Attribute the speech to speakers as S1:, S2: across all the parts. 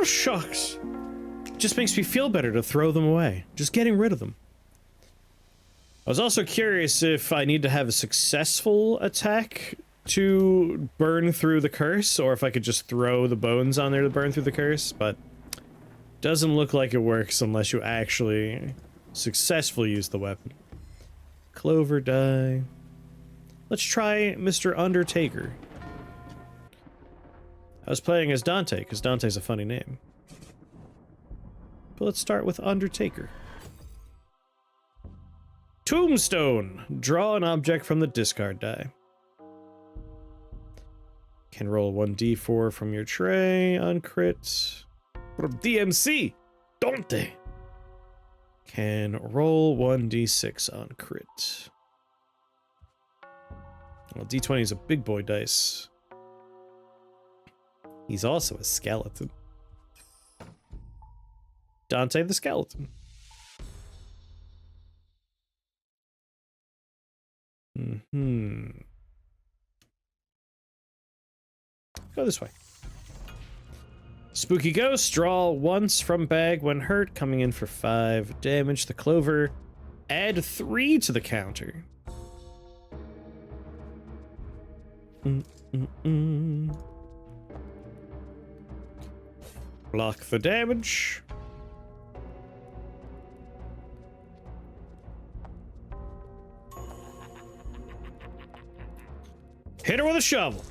S1: Oh, shucks. Just makes me feel better to throw them away. Just getting rid of them. I was also curious if I need to have a successful attack to burn through the curse, or if I could just throw the bones on there to burn through the curse, but doesn't look like it works unless you actually successfully use the weapon. Clover die. Let's try Mr. Undertaker. I was playing as Dante, because Dante's a funny name. But let's start with Undertaker. Tombstone! Draw an object from the discard die. Can roll 1d4 from your tray on crit. From DMC! Dante! Can roll 1d6 on crit. Well, d20 is a big boy dice. He's also a skeleton. Dante the skeleton. Go this way. Spooky ghost, draw once from bag when hurt, coming in for 5 damage. The clover, add 3 to the counter. Block the damage. Hit her with a shovel.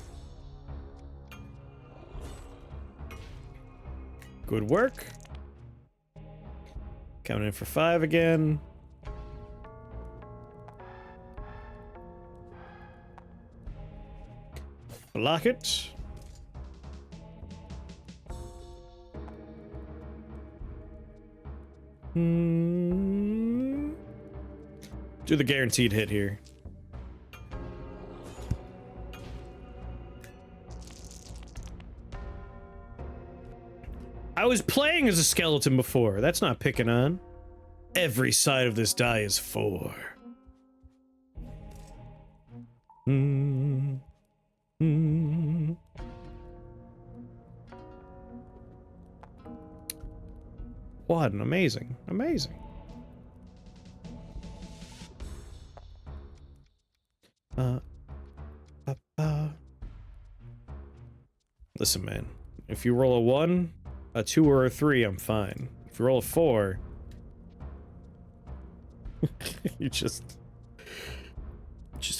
S1: Good work. Coming in for 5 again. Block it. Do the guaranteed hit here. I was playing as a skeleton before. That's not picking on. Every side of this die is 4. What an amazing. Listen, man. If you roll a 1, a 2, or a 3, I'm fine. If you roll a 4, you just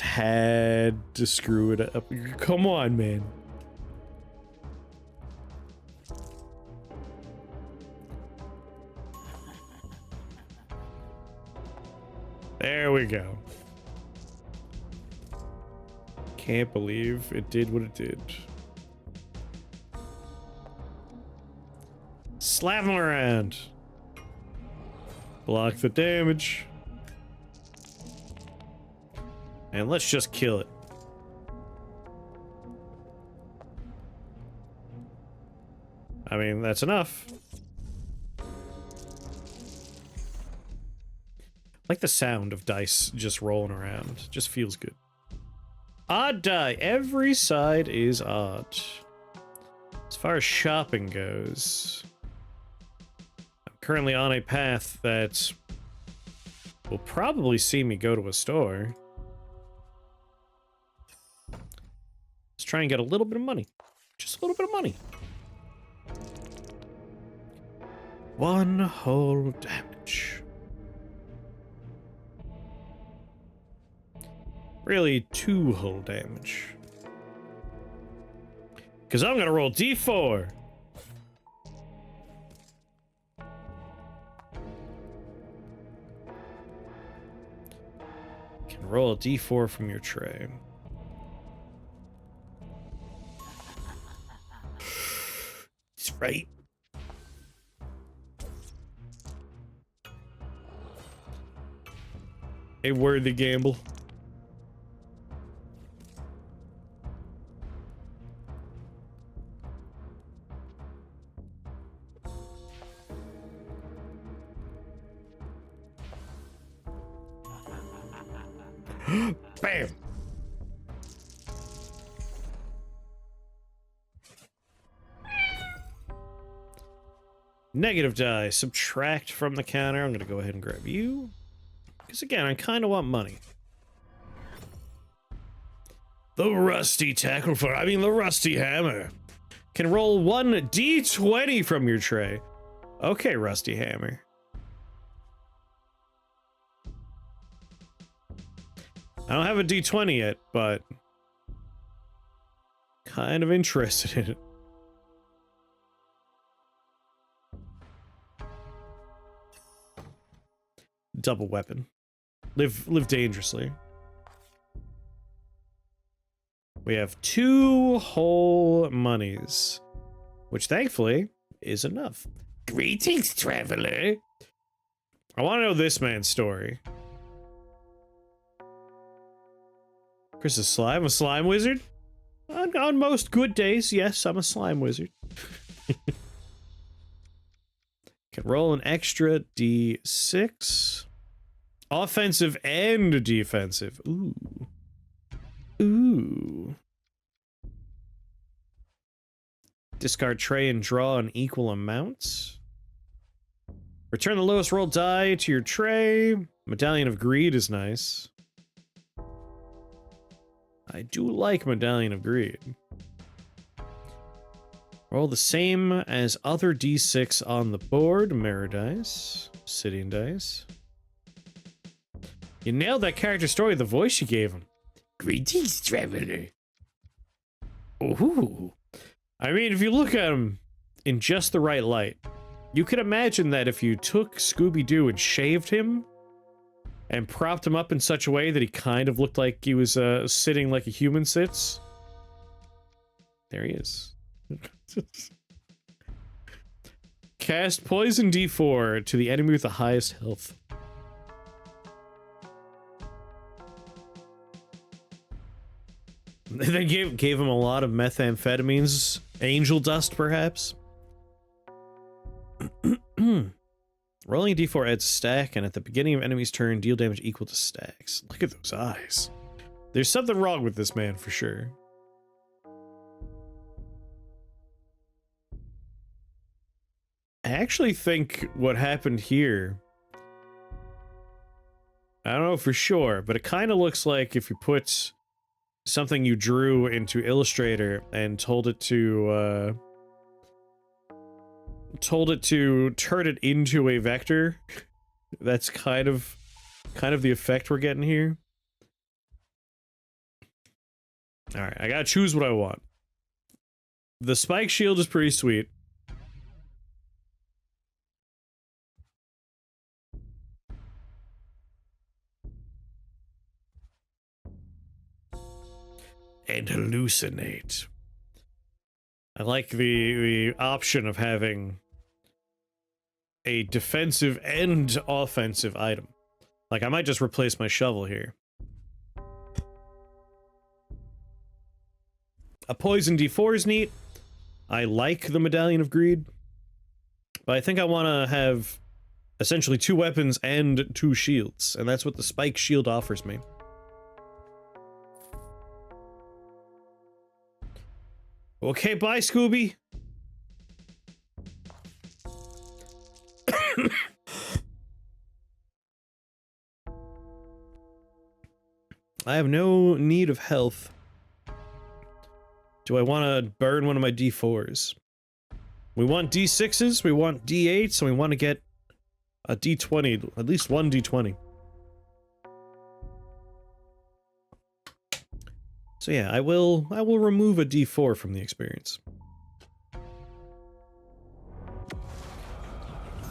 S1: had to screw it up. Come on, man. There we go. Can't believe it did what it did. Slap him around. Block the damage. And let's just kill it. I mean, that's enough. Like the sound of dice just rolling around. Just feels good. Odd die. Every side is odd. As far as shopping goes, I'm currently on a path that will probably see me go to a store. Let's try and get a little bit of money. Just a little bit of money. 1 whole damage. Really, 2 whole damage. Because I'm going to roll D4. Can roll a D4 from your tray. That's right. A worthy gamble. Bam! Negative die. Subtract from the counter. I'm going to go ahead and grab you. Because again, I kind of want money. The rusty tackle for... I mean, the rusty hammer. Can roll 1 d20 from your tray. Okay, rusty hammer. I don't have a d20 yet, but... kind of interested in it. Double weapon. Live dangerously. We have 2 whole monies, which thankfully is enough. Greetings, traveler. I want to know this man's story. Chris is slime, a slime wizard? On most good days, yes, I'm a slime wizard. Can roll an extra d6. Offensive and defensive. Ooh. Ooh. Discard tray and draw in equal amounts. Return the lowest roll die to your tray. Medallion of Greed is nice. I do like Medallion of Greed. Roll the same as other d6 on the board. Mirror dice. Obsidian dice. You nailed that character story, the voice you gave him. Greetings, traveler. Ooh. I mean, if you look at him in just the right light, you could imagine that if you took Scooby-Doo and shaved him and propped him up in such a way that he kind of looked like he was sitting like a human sits. There he is. Cast Poison D4 to the enemy with the highest health. They gave him a lot of methamphetamines. Angel dust, perhaps? Rolling a d4 adds stack, and at the beginning of enemy's turn, deal damage equal to stacks. Look at those eyes. There's something wrong with this man, for sure. I actually think what happened here... I don't know for sure, but it kind of looks like if you put something you drew into Illustrator and told it to turn it into a vector. That's kind of the effect we're getting here. All right, I gotta choose what I want. The spike shield is pretty sweet. And hallucinate. I like the option of having a defensive and offensive item. Like, I might just replace my shovel here. A poison D4 is neat. I like the Medallion of Greed. But I think I want to have essentially 2 weapons and 2 shields. And that's what the spike shield offers me. Okay, bye, Scooby. I have no need of health. Do I want to burn one of my D4s? We want D6s, we want D8s, and we want to get a D20, at least one D20. So yeah, I will remove a D4 from the experience.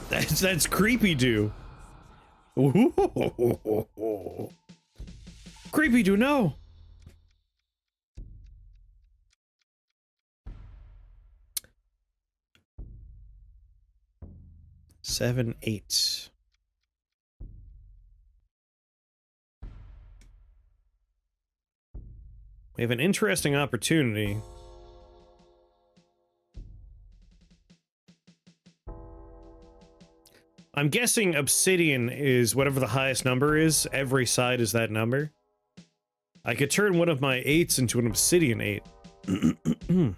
S1: That's creepy do. Creepy do, no. Seven, 8. We have an interesting opportunity. I'm guessing obsidian is whatever the highest number is. Every side is that number. I could turn one of my 8s into an obsidian 8. And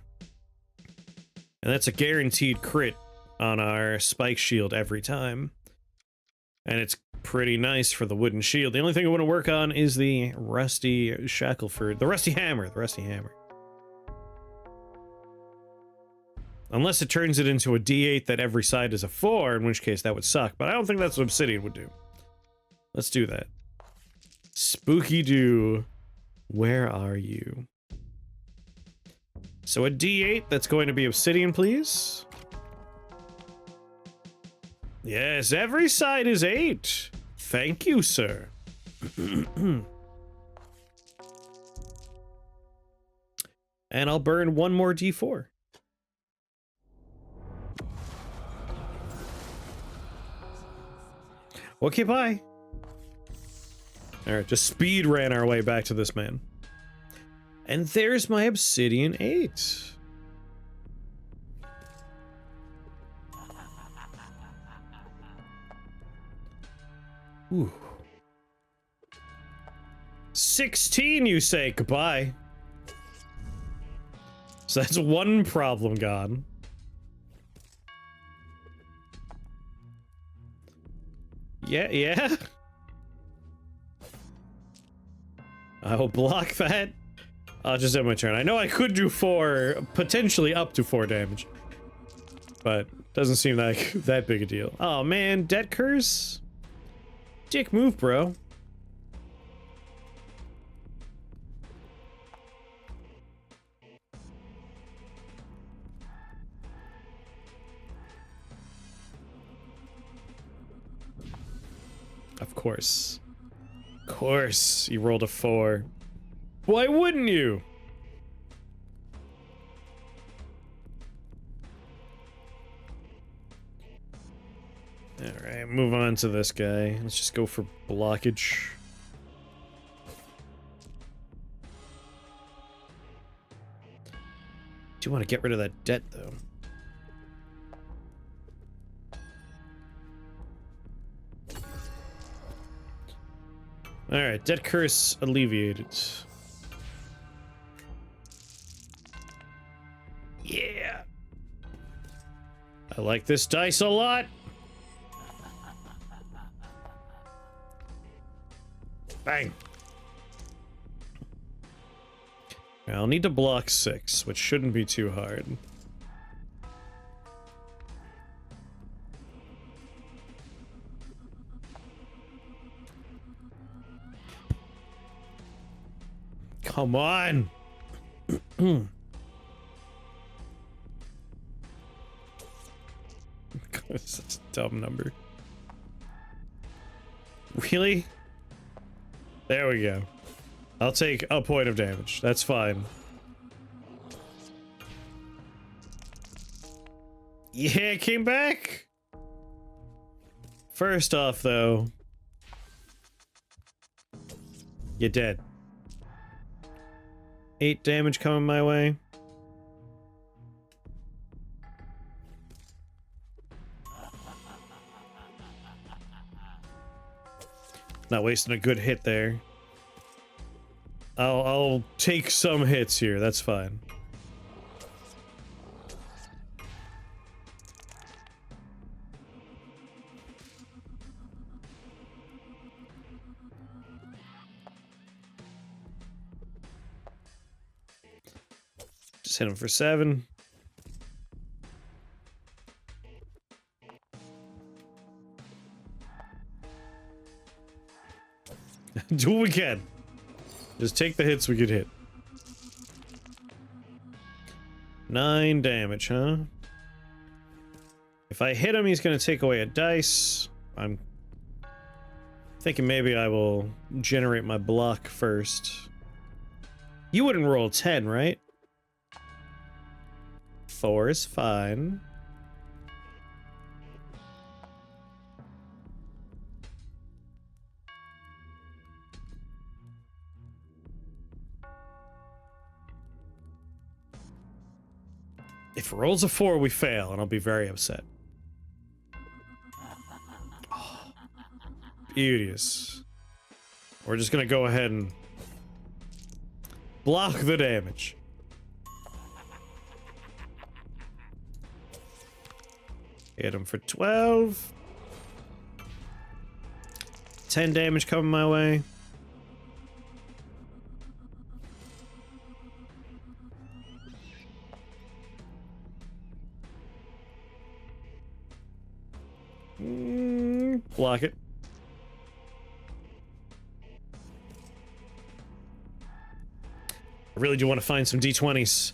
S1: that's a guaranteed crit on our spike shield every time. And it's pretty nice for the wooden shield. The only thing I want to work on is the rusty Shackleford. The rusty hammer. The rusty hammer. Unless it turns it into a D8 that every side is a 4, in which case that would suck. But I don't think that's what Obsidian would do. Let's do that. Spooky Doo, where are you? So a D8 that's going to be Obsidian, please. Yes, every side is 8. Thank you, sir. And I'll burn one more D4. Okay, bye. Alright, just speed ran our way back to this man. And there's my Obsidian 8. Ooh. 16, you say? Goodbye. So that's one problem gone. Yeah. I will block that. I'll just end my turn. I know I could do 4, potentially up to 4 damage. But doesn't seem like that big a deal. Oh man, debt curse? Dick move, bro. Of course. Of course, you rolled a 4. Why wouldn't you? Alright, move on to this guy. Let's just go for blockage. Do want to get rid of that debt, though. Alright, debt curse alleviated. Yeah! I like this dice a lot! Bang! I'll need to block 6, which shouldn't be too hard. Come on! That's such a dumb number. Really? There we go. I'll take a point of damage. That's fine. Yeah, it came back! First off, though... You're dead. 8 damage coming my way. Not wasting a good hit there. I'll take some hits here, that's fine. Just hit him for 7. Do what we can. Just take the hits we could hit. 9 damage, huh? If I hit him, he's gonna take away a dice. I'm thinking maybe I will generate my block first. You wouldn't roll 10, right? 4 is fine. If it rolls a 4, we fail, and I'll be very upset. Oh, beauteous. We're just gonna go ahead and block the damage. Hit him for 12. 10 damage coming my way. Block it. I really do want to find some D20s.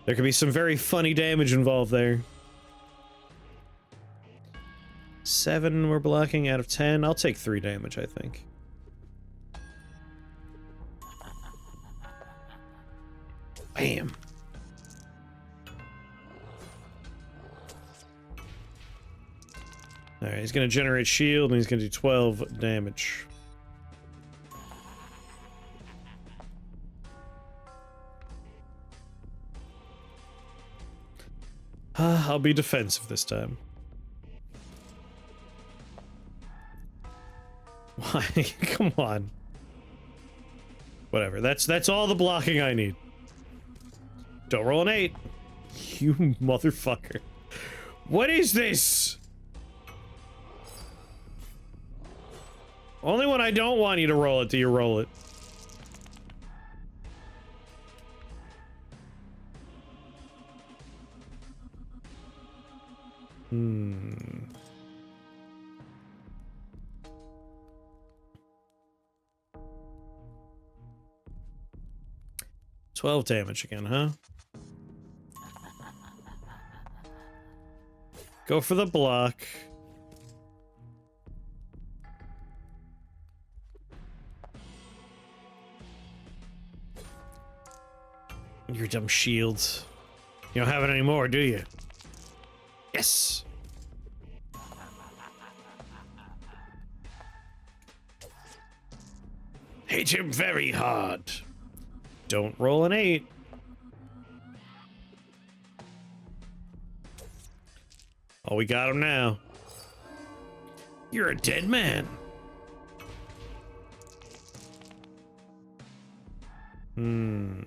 S1: There could be some very funny damage involved there. 7 we're blocking out of 10. I'll take 3 damage, I think. Bam. Alright, he's gonna generate shield and he's gonna do 12 damage. I'll be defensive this time. Why? Come on. Whatever. That's all the blocking I need. Don't roll an 8. You motherfucker. What is this? Only when I don't want you to roll it do you roll it. Hmm. 12 damage again, huh? Go for the block. Your dumb shields. You don't have it anymore, do you? Yes! Hit him very hard. Don't roll an 8. Oh, we got him now. You're a dead man. Hmm.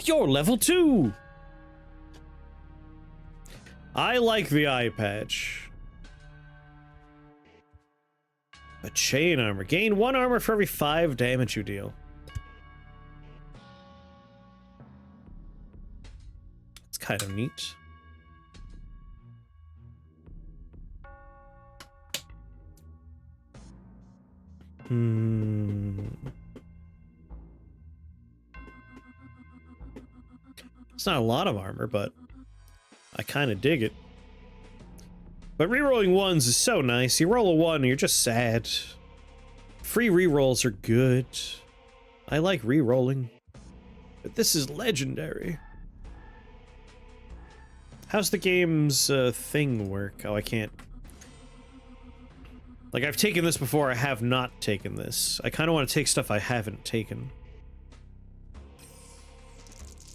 S1: You're level 2. I like the eye patch. A chain armor. Gain 1 armor for every 5 damage you deal. It's kind of neat. It's not a lot of armor, but I kind of dig it. But rerolling 1s is so nice. You roll a 1 and you're just sad. Free rerolls are good. I like rerolling. But this is legendary. How's the game's thing work? Oh, I can't. Like, I've taken this before, I have not taken this. I kind of want to take stuff I haven't taken.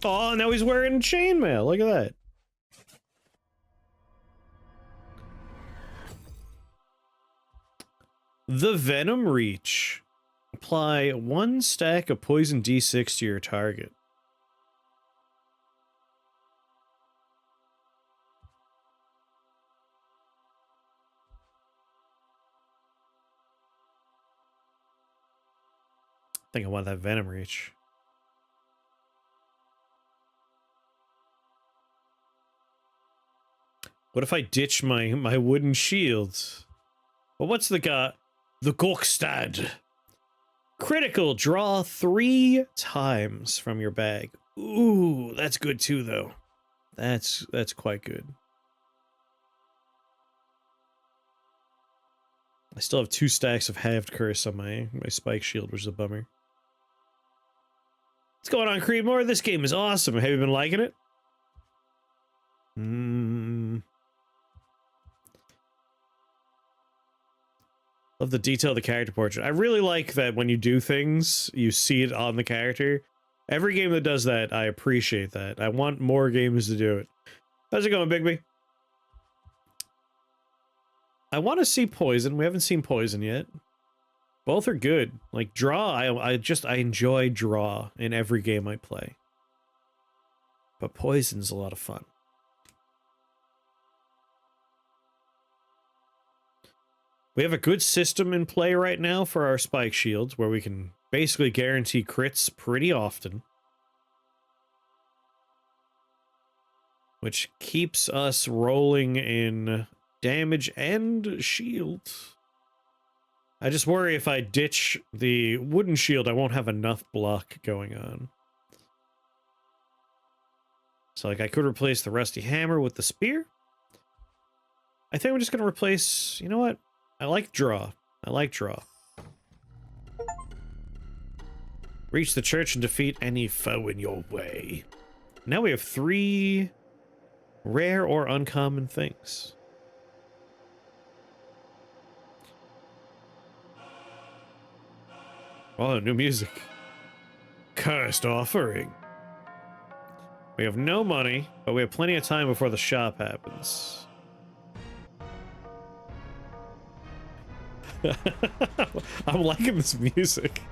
S1: Oh, now he's wearing chainmail. Look at that. The Venom Reach. Apply 1 stack of poison D6 to your target. I think I want that Venom Reach. What if I ditch my wooden shields? Well, what's the guy? The Gorkstad. Critical, draw 3 times from your bag. Ooh, that's good too, though. That's quite good. I still have 2 stacks of halved curse on my spike shield, which is a bummer. What's going on, Creedmoor? This game is awesome. Have you been liking it? Love the detail of the character portrait. I really like that when you do things, you see it on the character. Every game that does that, I appreciate that. I want more games to do it. How's it going, Bigby? I want to see poison. We haven't seen poison yet. Both are good. Like draw, I enjoy draw in every game I play. But poison's a lot of fun. We have a good system in play right now for our spike shields, where we can basically guarantee crits pretty often. Which keeps us rolling in damage and shield. I just worry if I ditch the wooden shield, I won't have enough block going on. So, like, I could replace the rusty hammer with the spear. I think we're just going to replace... You know what? I like draw. I like draw. Reach the church and defeat any foe in your way. Now we have 3 rare or uncommon things. Oh, new music. Cursed offering. We have no money, but we have plenty of time before the shop happens. I'm liking this music.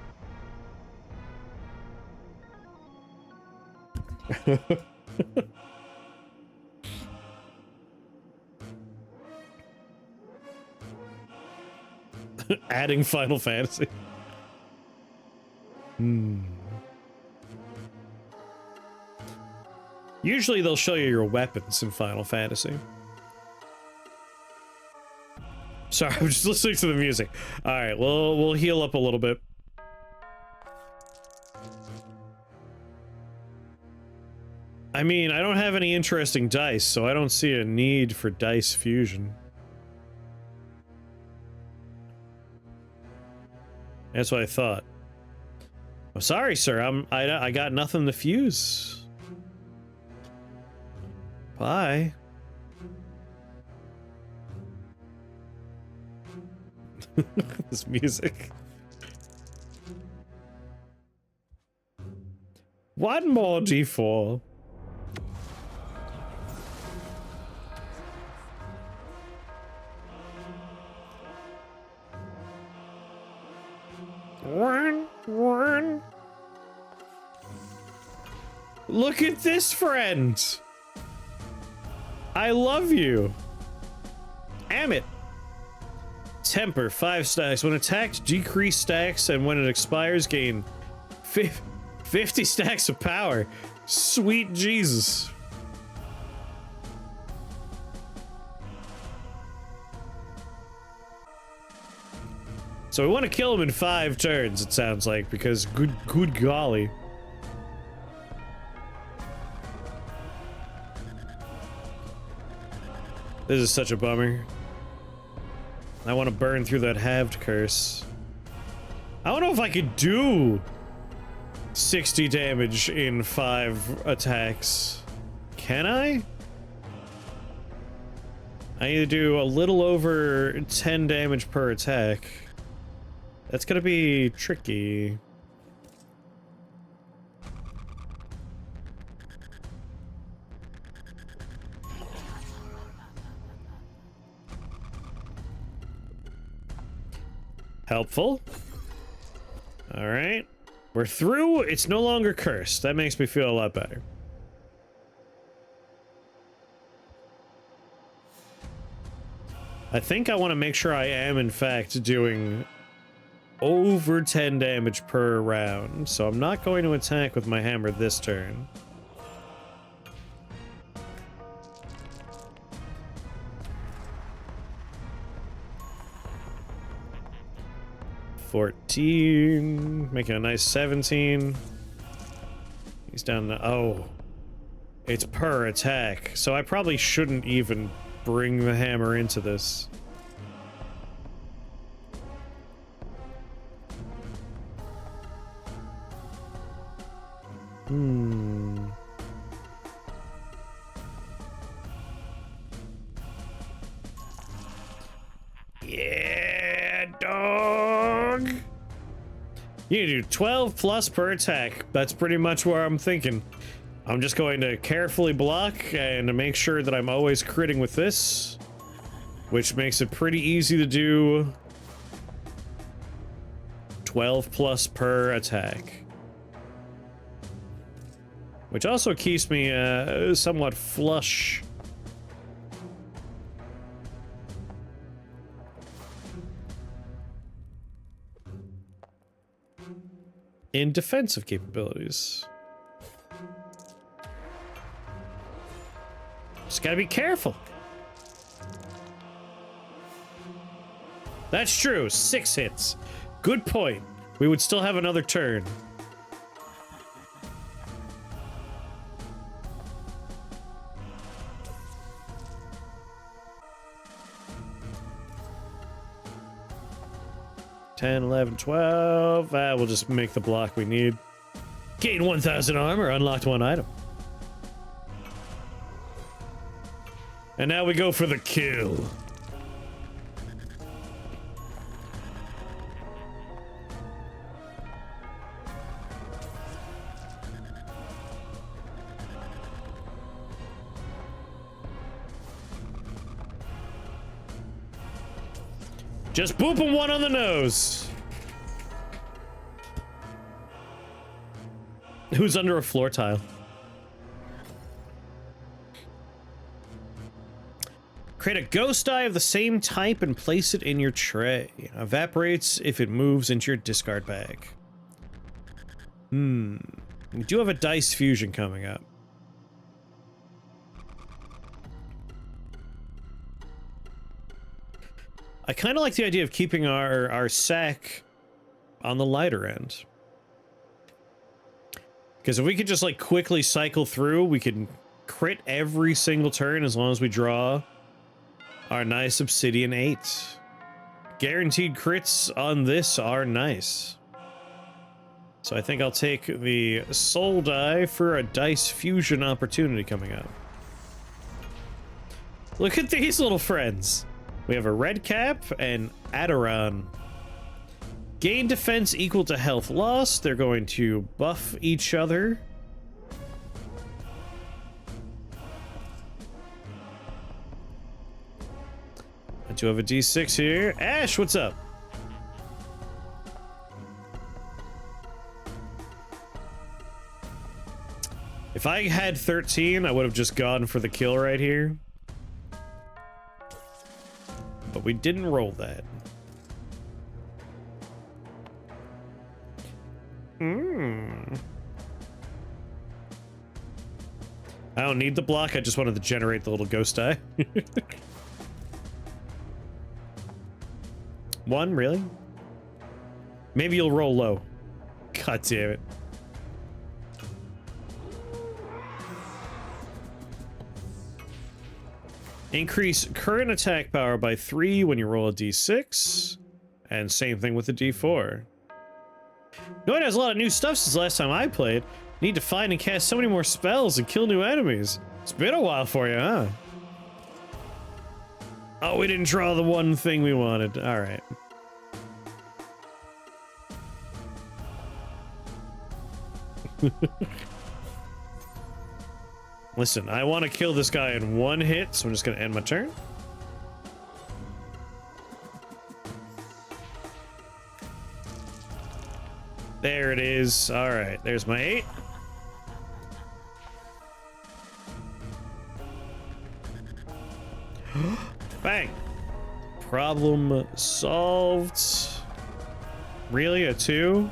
S1: Adding Final Fantasy. Usually they'll show you your weapons in Final Fantasy. Sorry, I'm just listening to the music. Alright, we'll heal up a little bit. I mean, I don't have any interesting dice, so I don't see a need for dice fusion. That's what I thought. I'm sorry, sir. I got nothing to fuse. Bye. This music. One more D4. One. Look at this, friend. I love you. Damn it. Temper, 5 stacks. When attacked, decrease stacks, and when it expires, gain 50 stacks of power. Sweet Jesus. So we want to kill him in 5 turns, it sounds like, because good golly. This is such a bummer. I want to burn through that halved curse. I don't know if I could do 60 damage in 5 attacks. Can I? I need to do a little over 10 damage per attack. That's gonna be tricky. Helpful. All right. We're through. It's no longer cursed. That makes me feel a lot better. I think I want to make sure I am, in fact, doing over 10 damage per round. So I'm not going to attack with my hammer this turn. $14, making a nice 17. He's down to, oh, it's per attack. So I probably shouldn't even bring the hammer into this. Yeah, dog. You do 12 plus per attack. That's pretty much where I'm thinking. I'm just going to carefully block and to make sure that I'm always critting with this. which makes it pretty easy to do 12 plus per attack. Which also keeps me somewhat flush. In defensive capabilities. Just gotta be careful. That's true, 6 hits. Good point. We would still have another turn. $10, $11, $12. We'll just make the block we need. Gain 1,000 armor, unlocked 1 item. And now we go for the kill. Just boop him 1 on the nose. Who's under a floor tile? Create a ghost eye of the same type and place it in your tray. Evaporates if it moves into your discard bag. We do have a dice fusion coming up. I kind of like the idea of keeping our sack on the lighter end. Because if we could just like quickly cycle through, we can crit every single turn as long as we draw our nice obsidian 8. Guaranteed crits on this are nice. So I think I'll take the soul die for a dice fusion opportunity coming up. Look at these little friends. We have a red cap and Adoran. Gain defense equal to health loss. They're going to buff each other. I do have a D6 here. Ash, what's up? If I had 13, I would have just gone for the kill right here. But we didn't roll that. I don't need the block, I just wanted to generate the little ghost eye. 1, really? Maybe you'll roll low. God damn it. Increase current attack power by 3 when you roll a d6. And same thing with the d4. No one has a lot of new stuff since last time I played. Need to find and cast so many more spells and kill new enemies. It's been a while for you, huh? Oh, we didn't draw the one thing we wanted. All right. Listen, I want to kill this guy in 1 hit, so I'm just going to end my turn. There it is. All right, there's my 8. Bang. Problem solved. Really, a 2?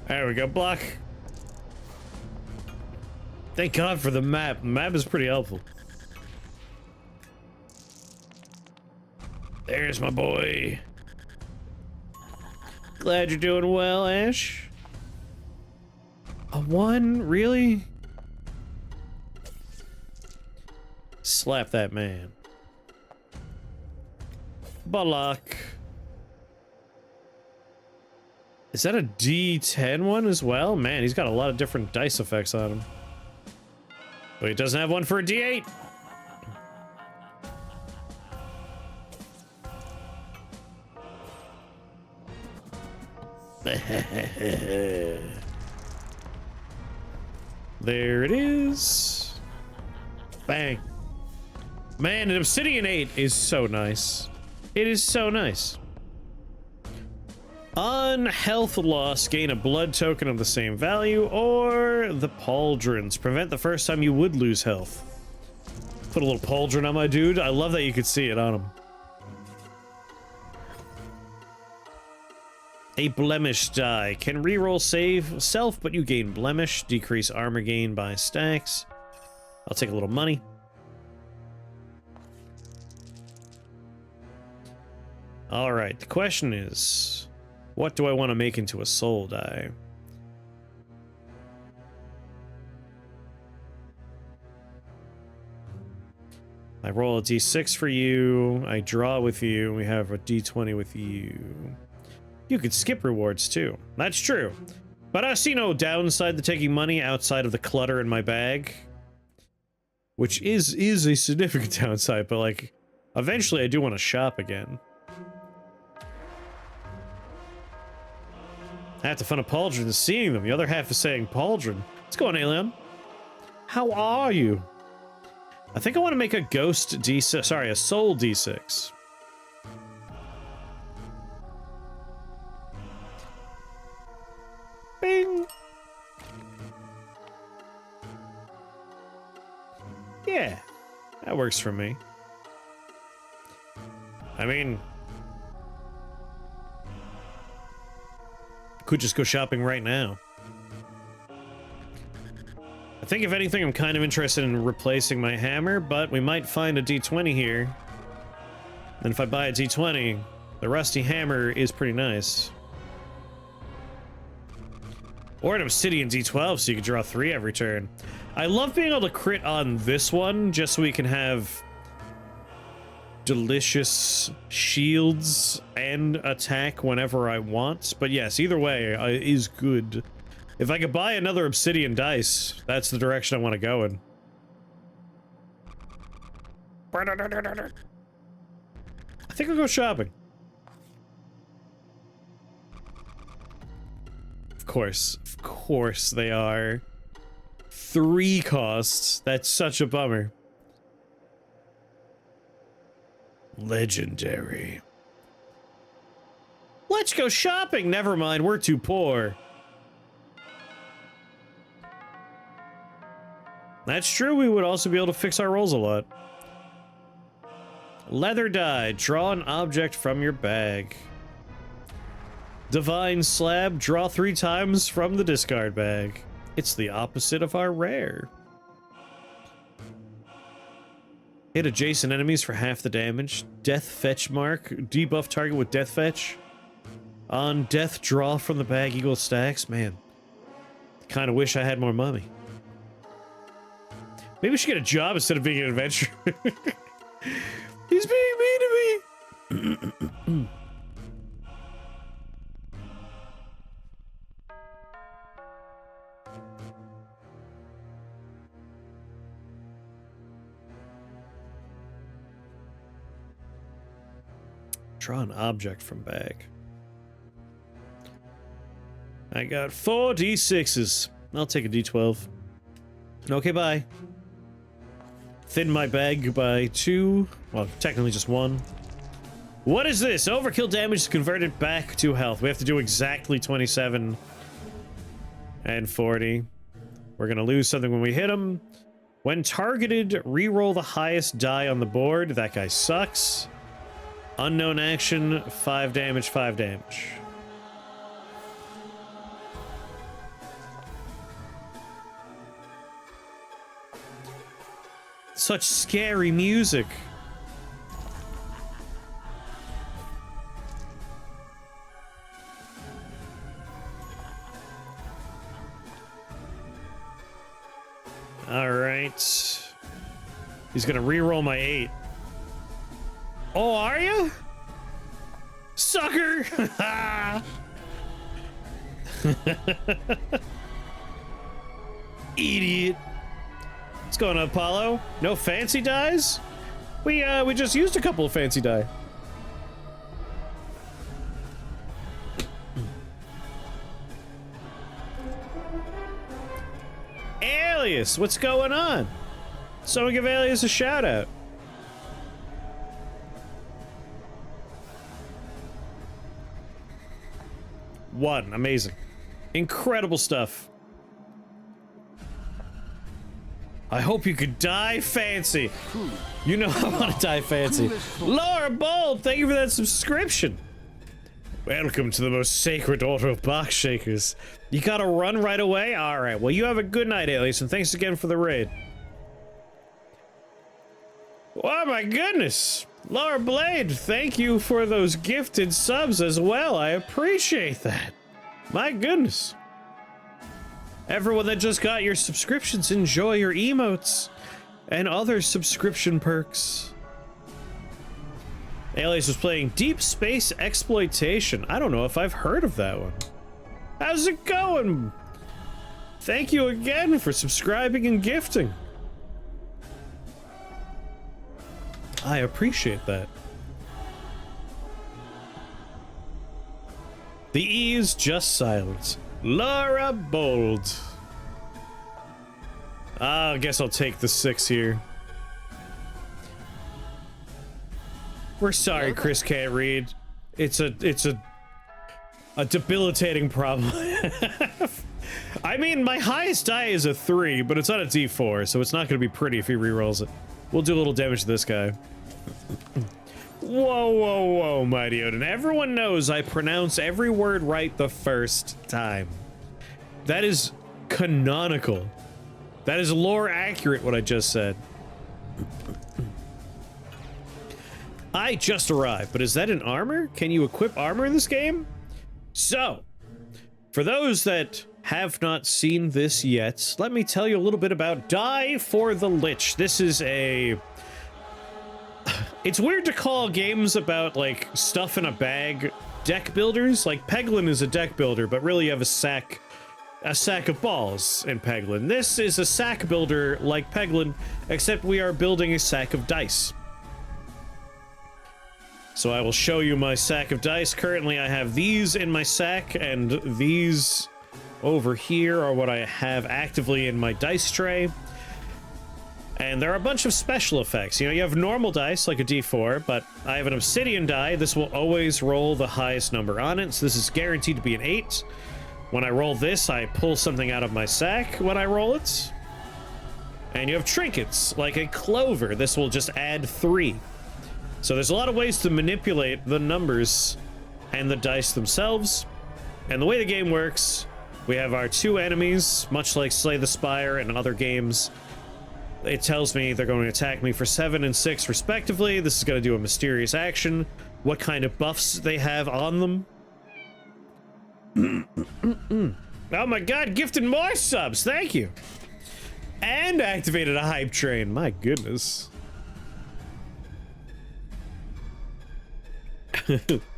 S1: There we go, block. Thank God for the map. The map is pretty helpful. There's my boy. Glad you're doing well, Ash. A 1? Really? Slap that man. Balak. Is that a D10 one as well? Man, he's got a lot of different dice effects on him. But he doesn't have one for a D8. There it is. Bang. Man, an Obsidian 8 is so nice. It is so nice. On health loss, gain a blood token of the same value, or the pauldrons. Prevent the first time you would lose health. Put a little pauldron on my dude. I love that you could see it on him. A blemish die. Can reroll save self, but you gain blemish. Decrease armor gain by stacks. I'll take a little money. Alright, the question is, what do I want to make into a soul die? I roll a d6 for you, I draw with you, we have a d20 with you. You could skip rewards too. That's true. But I see no downside to taking money outside of the clutter in my bag. Which is a significant downside, but like, eventually I do want to shop again. Half the fun of Pauldron is seeing them. The other half is saying, Pauldron, what's going on, Alien? How are you? I think I want to make a ghost D6, sorry, a soul D6. Bing! Yeah, that works for me. I mean, could just go shopping right now. I think if anything, I'm kind of interested in replacing my hammer, but we might find a D20 here. And if I buy a D20, the rusty hammer is pretty nice. Or an obsidian D12 so you can draw 3 every turn. I love being able to crit on this one just so we can have delicious shields and attack whenever I want. But yes, either way is good. If I could buy another obsidian dice, that's the direction I want to go in. I think I'll go shopping. Of course they are. 3 costs. That's such a bummer. Legendary. Let's go shopping. Never mind, we're too poor. That's true, we would also be able to fix our rolls a lot. Leather die. Draw an object from your bag. Divine slab. Draw 3 times from the discard bag. It's the opposite of our rare. Hit adjacent enemies for half the damage. Death fetch mark. Debuff target with death fetch. On death, draw from the bag equal stacks. Man, kind of wish I had more money. Maybe we should get a job instead of being an adventurer. He's being mean to me. Draw an object from bag. I got 4 D6s. I'll take a D12. Okay, bye. Thin my bag by 2. Well, technically just 1. What is this? Overkill damage is converted back to health. We have to do exactly 27 and 40. We're gonna lose something when we hit him. When targeted, re-roll the highest die on the board. That guy sucks. Unknown action, 5 damage, 5 damage. Such scary music. All right. He's gonna re-roll my 8. Oh, are you? Sucker! Idiot. What's going on, Apollo? No fancy dies? We just used a couple of fancy die. Alias, what's going on? Someone give Alias a shout out. One, amazing. Incredible stuff. I hope you could die fancy. You know I want to die fancy. Laura Bold, thank you for that subscription. Welcome to the most sacred order of box shakers. You gotta run right away? Alright, well you have a good night, Alias, and thanks again for the raid. Oh my goodness! Laura Blade, thank you for those gifted subs as well. I appreciate that. My goodness. Everyone that just got your subscriptions, enjoy your emotes and other subscription perks. Alias was playing Deep Space Exploitation. I don't know if I've heard of that one. How's it going? Thank you again for subscribing and gifting. I appreciate that. The E is just silence. Laura Bold. I guess I'll take the 6 here. We're sorry, Chris can't read. It's a debilitating problem. I mean, my highest die is a 3, but it's on a D4, so it's not going to be pretty if he rerolls it. We'll do a little damage to this guy. Whoa, whoa, whoa, Mighty Odin. Everyone knows I pronounce every word right the first time. That is canonical. That is lore accurate, what I just said. I just arrived, but is that an armor? Can you equip armor in this game? So, for those that have not seen this yet, let me tell you a little bit about Die for the Lich. This is a... It's weird to call games about, like, stuff in a bag deck builders. Like, Peglin is a deck builder, but really you have a sack of balls in Peglin. This is a sack builder like Peglin, except we are building a sack of dice. So I will show you my sack of dice. Currently I have these in my sack, and these over here are what I have actively in my dice tray. And there are a bunch of special effects. You know, you have normal dice, like a D4, but I have an obsidian die. This will always roll the highest number on it, so this is guaranteed to be an 8. When I roll this, I pull something out of my sack when I roll it. And you have trinkets, like a clover. This will just add 3. So there's a lot of ways to manipulate the numbers and the dice themselves. And the way the game works, we have our 2 enemies, much like Slay the Spire and other games. It tells me they're going to attack me for 7 and 6 respectively. This is going to do a mysterious action. What kind of buffs they have on them. Oh my god, gifted more subs, thank you. And activated a hype train, my goodness.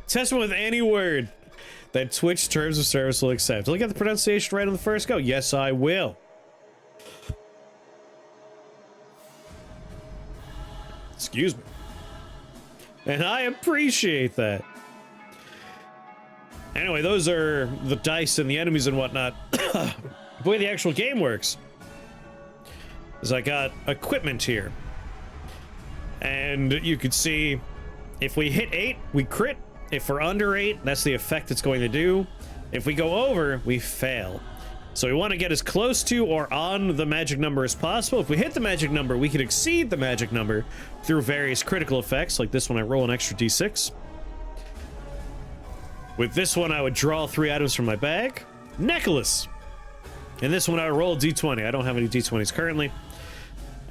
S1: Test with any word that Twitch terms of service will accept. Will I get the pronunciation right on the first go? Yes, I will. Excuse me. And I appreciate that. Anyway, those are the dice and the enemies and whatnot. The way the actual game works is I got equipment here. And you can see if we hit 8, we crit. If we're under 8, that's the effect it's going to do. If we go over, we fail. So we want to get as close to or on the magic number as possible. If we hit the magic number, we can exceed the magic number through various critical effects, like this one I roll an extra d6. With this one, I would draw 3 items from my bag. Necklace. And this one, I would roll a d20. I don't have any d20s currently.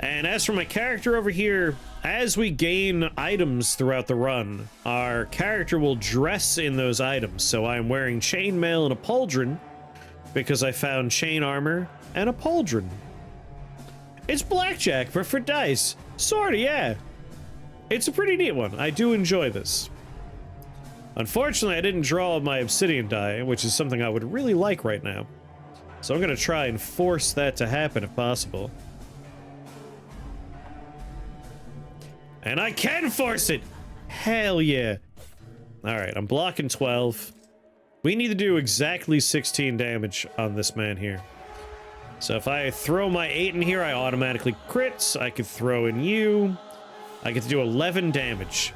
S1: And as for my character over here, as we gain items throughout the run, our character will dress in those items. So I'm wearing chainmail and a pauldron, because I found chain armor and a pauldron. It's blackjack, but for dice. Sorta, yeah. It's a pretty neat one. I do enjoy this. Unfortunately, I didn't draw my obsidian die, which is something I would really like right now. So I'm gonna try and force that to happen if possible. And I can force it! Hell yeah. Alright, I'm blocking 12. We need to do exactly 16 damage on this man here. So if I throw my 8 in here, I automatically crits. I could throw in you. I get to do 11 damage.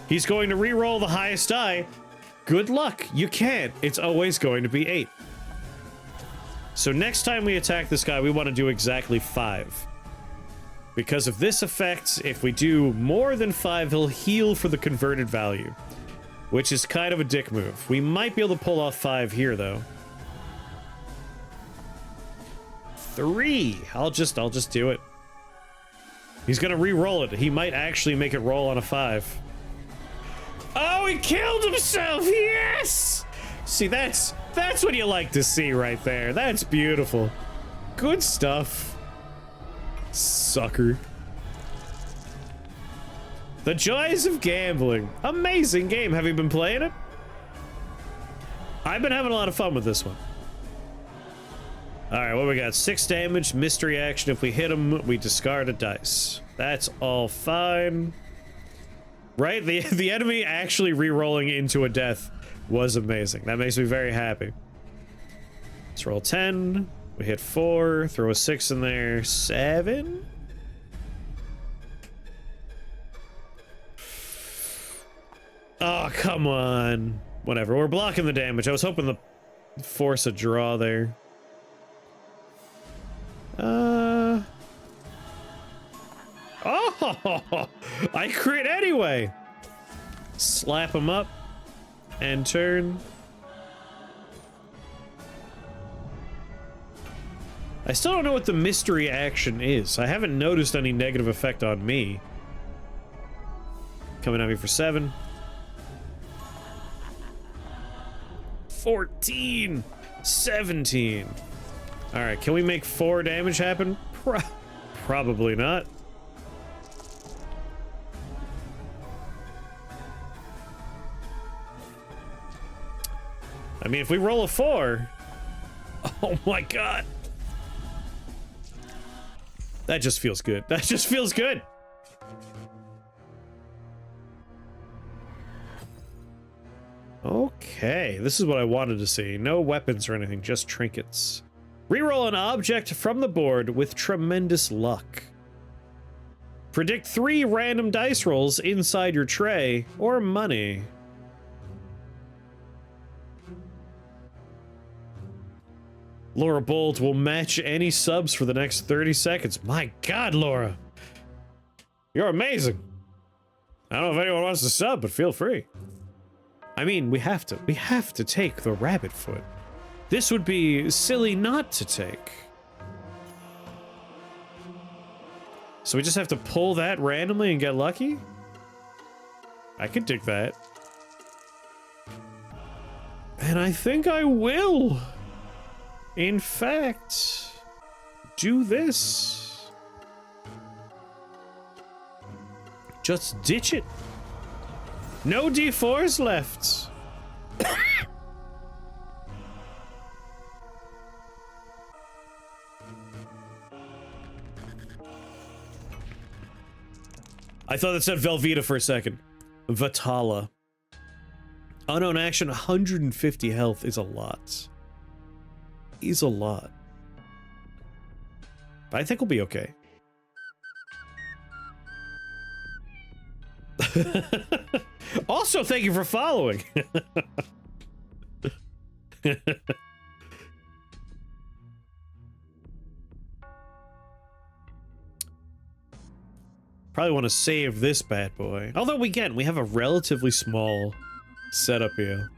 S1: He's going to re-roll the highest die. Good luck. You can't. It's always going to be 8. So next time we attack this guy, we want to do exactly 5. Because of this effect, if we do more than 5, he'll heal for the converted value. Which is kind of a dick move. We might be able to pull off 5 here, though. 3. I'll just do it. He's gonna re-roll it. He might actually make it roll on a 5. Oh, he killed himself! Yes! See, that's what you like to see right there. That's beautiful. Good stuff. Sucker. The Joys of Gambling. Amazing game. Have you been playing it? I've been having a lot of fun with this one. Alright, what we got? 6 damage, mystery action. If we hit him, we discard a dice. That's all fine. Right? The enemy actually re-rolling into a death was amazing. That makes me very happy. Let's roll 10. We hit 4. Throw a 6 in there. 7? Oh, come on. Whatever. We're blocking the damage. I was hoping to force a draw there. Oh, I crit anyway. Slap him up and turn. I still don't know what the mystery action is. I haven't noticed any negative effect on me. Coming at me for 7. 14. 17. All right, can we make 4 damage happen? Probably not. I mean, if we roll a 4... Oh my god. That just feels good. That just feels good. Okay, this is what I wanted to see. No weapons or anything, just trinkets. Reroll an object from the board with tremendous luck. Predict 3 random dice rolls inside your tray or money. Laura Bolt will match any subs for the next 30 seconds. My god, Laura. You're amazing. I don't know if anyone wants to sub, but feel free. I mean, we have to take the rabbit foot. This would be silly not to take. So we just have to pull that randomly and get lucky? I could dig that. And I think I will, in fact, do this. Just ditch it. No D4s left. I thought that said Velveeta for a second. Vatala. Unknown action, 150 health is a lot. Is a lot. But I think we'll be okay. Also, thank you for following. Probably want to save this bad boy. Although, we have a relatively small setup here.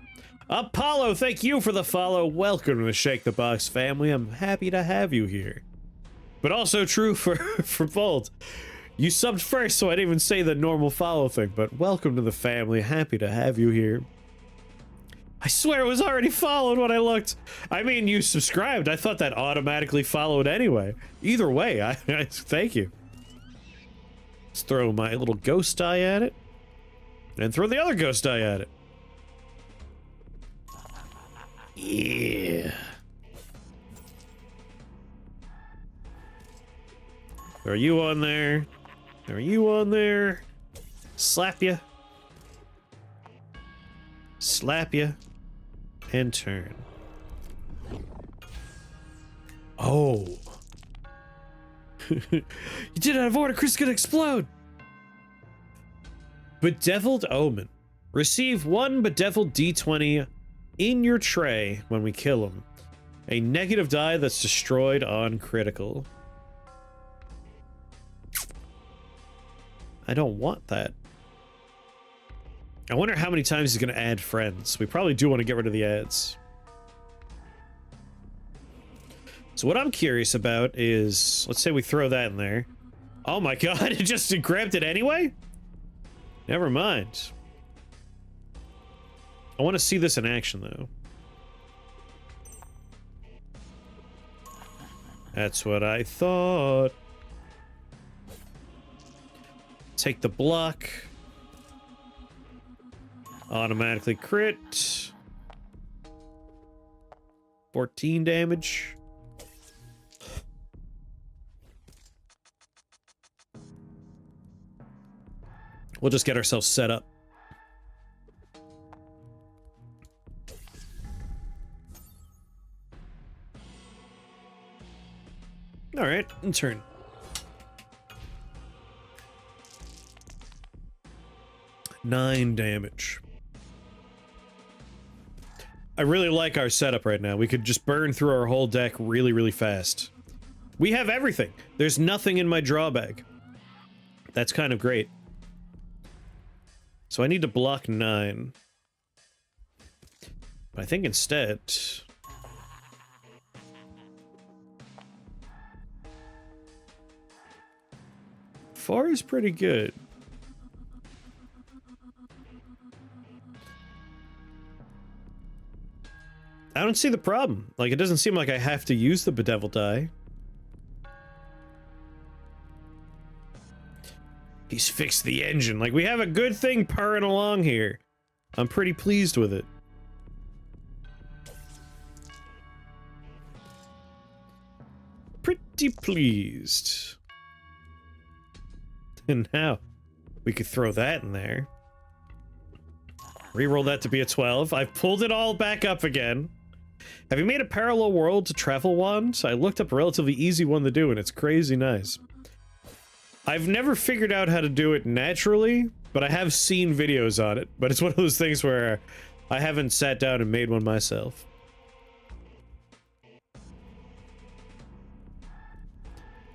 S1: Apollo, thank you for the follow. Welcome to the Shake the Box family. I'm happy to have you here. But also true for Bolt. You subbed first, so I didn't even say the normal follow thing, but welcome to the family. Happy to have you here. I swear it was already followed when I looked. I mean, you subscribed. I thought that automatically followed anyway. Either way, I thank you. Let's throw my little ghost die at it. And throw the other ghost die at it. Yeah. Are you on there? Are you on there? Slap ya. Slap ya. And turn. Oh. You did it out of order. Chris is gonna explode. Bedeviled Omen. Receive 1 Bedeviled D20 in your tray when we kill him. A negative die that's destroyed on critical. I don't want that. I wonder how many times he's going to add friends. We probably do want to get rid of the ads. So what I'm curious about is, let's say we throw that in there. Oh my god, it grabbed it anyway? Never mind. I want to see this in action, though. That's what I thought. Take the block. Automatically crit. 14 damage. We'll just get ourselves set up. Alright, in turn. Nine damage. I really like our setup right now. We could just burn through our whole deck really, really fast. We have everything. There's nothing in my draw bag. That's kind of great. So I need to block 9. But I think instead... 4 is pretty good. I don't see the problem. Like, it doesn't seem like I have to use the Bedeviled Die. He's fixed the engine. Like, we have a good thing purring along here. I'm pretty pleased with it. Pretty pleased. And now, we could throw that in there. Reroll that to be a 12. I've pulled it all back up again. Have you made a parallel world to travel wand? I looked up a relatively easy one to do, and it's crazy nice. I've never figured out how to do it naturally, but I have seen videos on it. But it's one of those things where I haven't sat down and made one myself.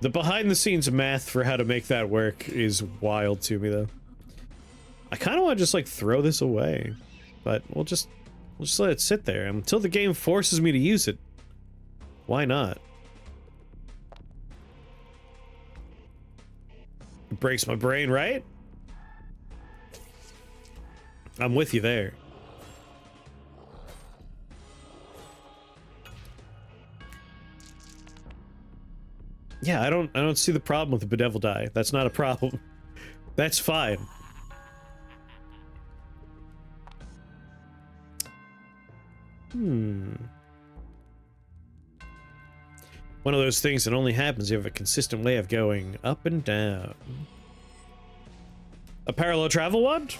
S1: The behind-the-scenes math for how to make that work is wild to me, though. I kind of want to just, like, throw this away. But we'll just let it sit there until the game forces me to use it. Why not? It breaks my brain, right? I'm with you there. Yeah, I don't see the problem with the Bedeviled Die. That's not a problem. That's fine. One of those things that only happens if you have a consistent way of going up and down. A parallel travel wand?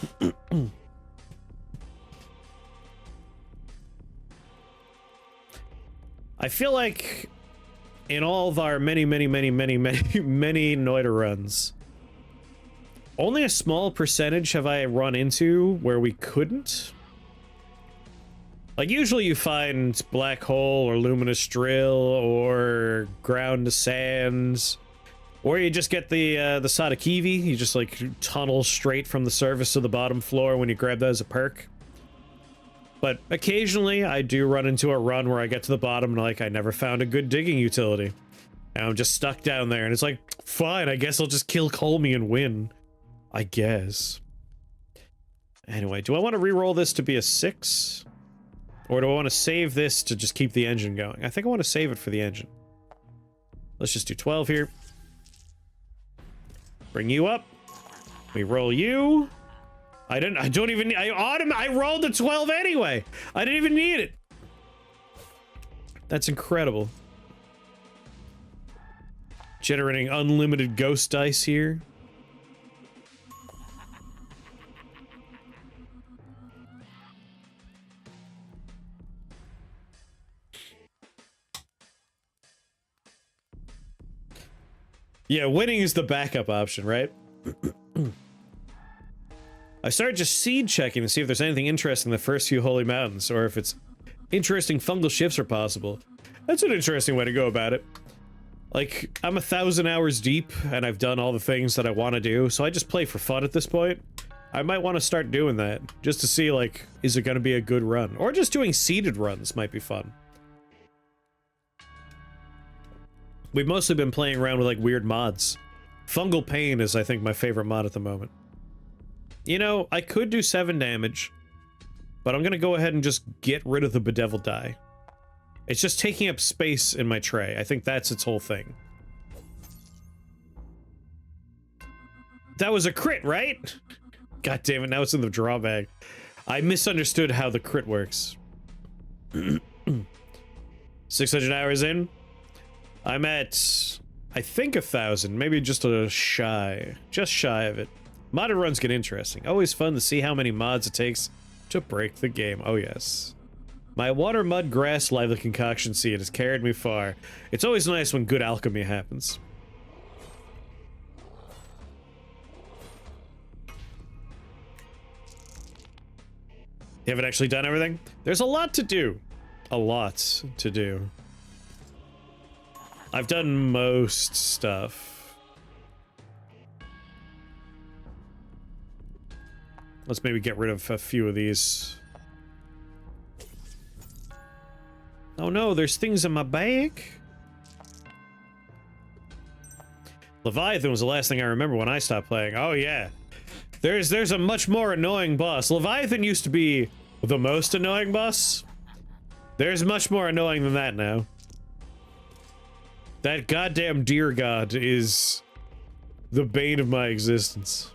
S1: I feel like in all of our many Noita runs, only a small percentage have I run into where we couldn't. Like, usually you find Black Hole or Luminous Drill or Ground to Sands, or you just get the Kevid. You just, like, tunnel straight from the surface to the bottom floor when you grab that as a perk. But occasionally I do run into a run where I get to the bottom and, like, I never found a good digging utility. And I'm just stuck down there, and it's like, fine, I guess I'll just kill Colmy and win. I guess. Anyway, do I want to re-roll this to be a 6? Or do I want to save this to just keep the engine going? I think I want to save it for the engine. Let's just do 12 here. Bring you up. We roll you. I rolled a 12 anyway. I didn't even need it. That's incredible. Generating unlimited ghost dice here. Yeah, winning is the backup option, right? I started just seed checking to see if there's anything interesting in the first few holy mountains, or if it's interesting fungal shifts are possible. That's an interesting way to go about it. Like, I'm 1,000 hours deep, and I've done all the things that I want to do, so I just play for fun at this point. I might want to start doing that, just to see, like, is it going to be a good run? Or just doing seeded runs might be fun. We've mostly been playing around with, like, weird mods. Fungal Pain is, I think, my favorite mod at the moment. You know, I could do 7 damage, but I'm gonna go ahead and just get rid of the Bedeviled Die. It's just taking up space in my tray. I think that's its whole thing. That was a crit, right? God damn it, now it's in the drawback. I misunderstood how the crit works. 600 hours in. I'm at, I think 1,000, maybe just shy of it. Modded runs get interesting. Always fun to see how many mods it takes to break the game. Oh yes. My water, mud, grass, lively concoction seed has carried me far. It's always nice when good alchemy happens. You haven't actually done everything? There's a lot to do. A lot to do. I've done most stuff. Let's maybe get rid of a few of these. Oh no, there's things in my bag. Leviathan was the last thing I remember when I stopped playing. Oh yeah. There's a much more annoying boss. Leviathan used to be the most annoying boss. There's much more annoying than that now. That goddamn deer god is the bane of my existence.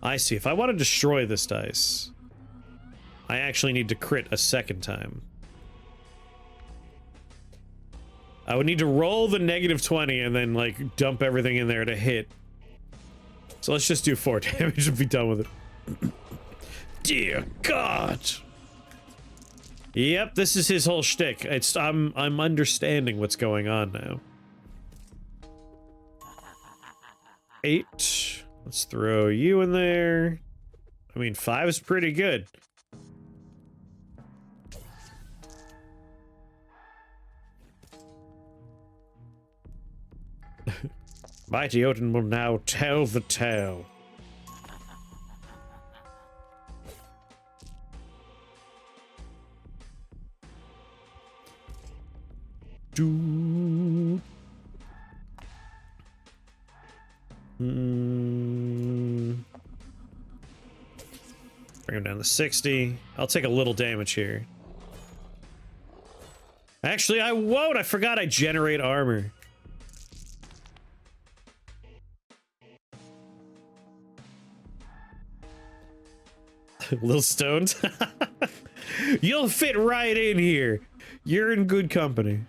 S1: I see. If I want to destroy this dice, I actually need to crit a second time. I would need to roll the -20 and then, like, dump everything in there to hit. So let's just do 4 damage and be done with it. Dear God! Yep, this is his whole shtick. I'm understanding what's going on now. 8. Let's throw you in there. I mean, 5 is pretty good. Mighty Odin will now tell the tale. Bring him down to 60. I'll take a little damage here. Actually, I won't. I forgot I generate armor. Little stoned. You'll fit right in here. You're in good company.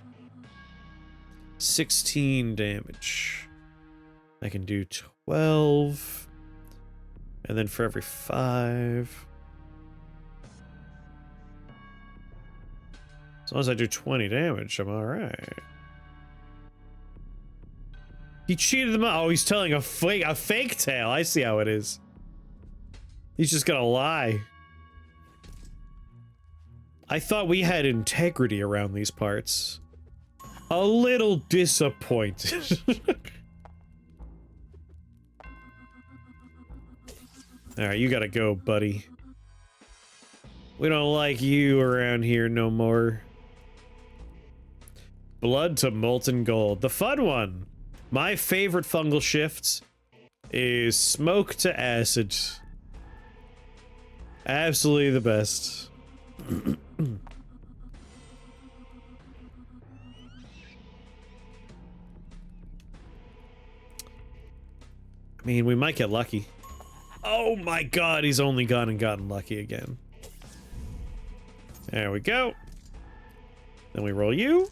S1: 16 damage. I can do 12. And then for every 5. As long as I do 20 damage, I'm alright. He cheated them out. Oh, he's telling a fake tale. I see how it is. He's just gonna lie. I thought we had integrity around these parts. A little disappointed. Alright, you gotta go, buddy. We don't like you around here no more. Blood to molten gold. The fun one. My favorite fungal shifts is smoke to acid. Absolutely the best. I mean, we might get lucky. Oh my god, he's only gone and gotten lucky again. There we go. Then we roll you.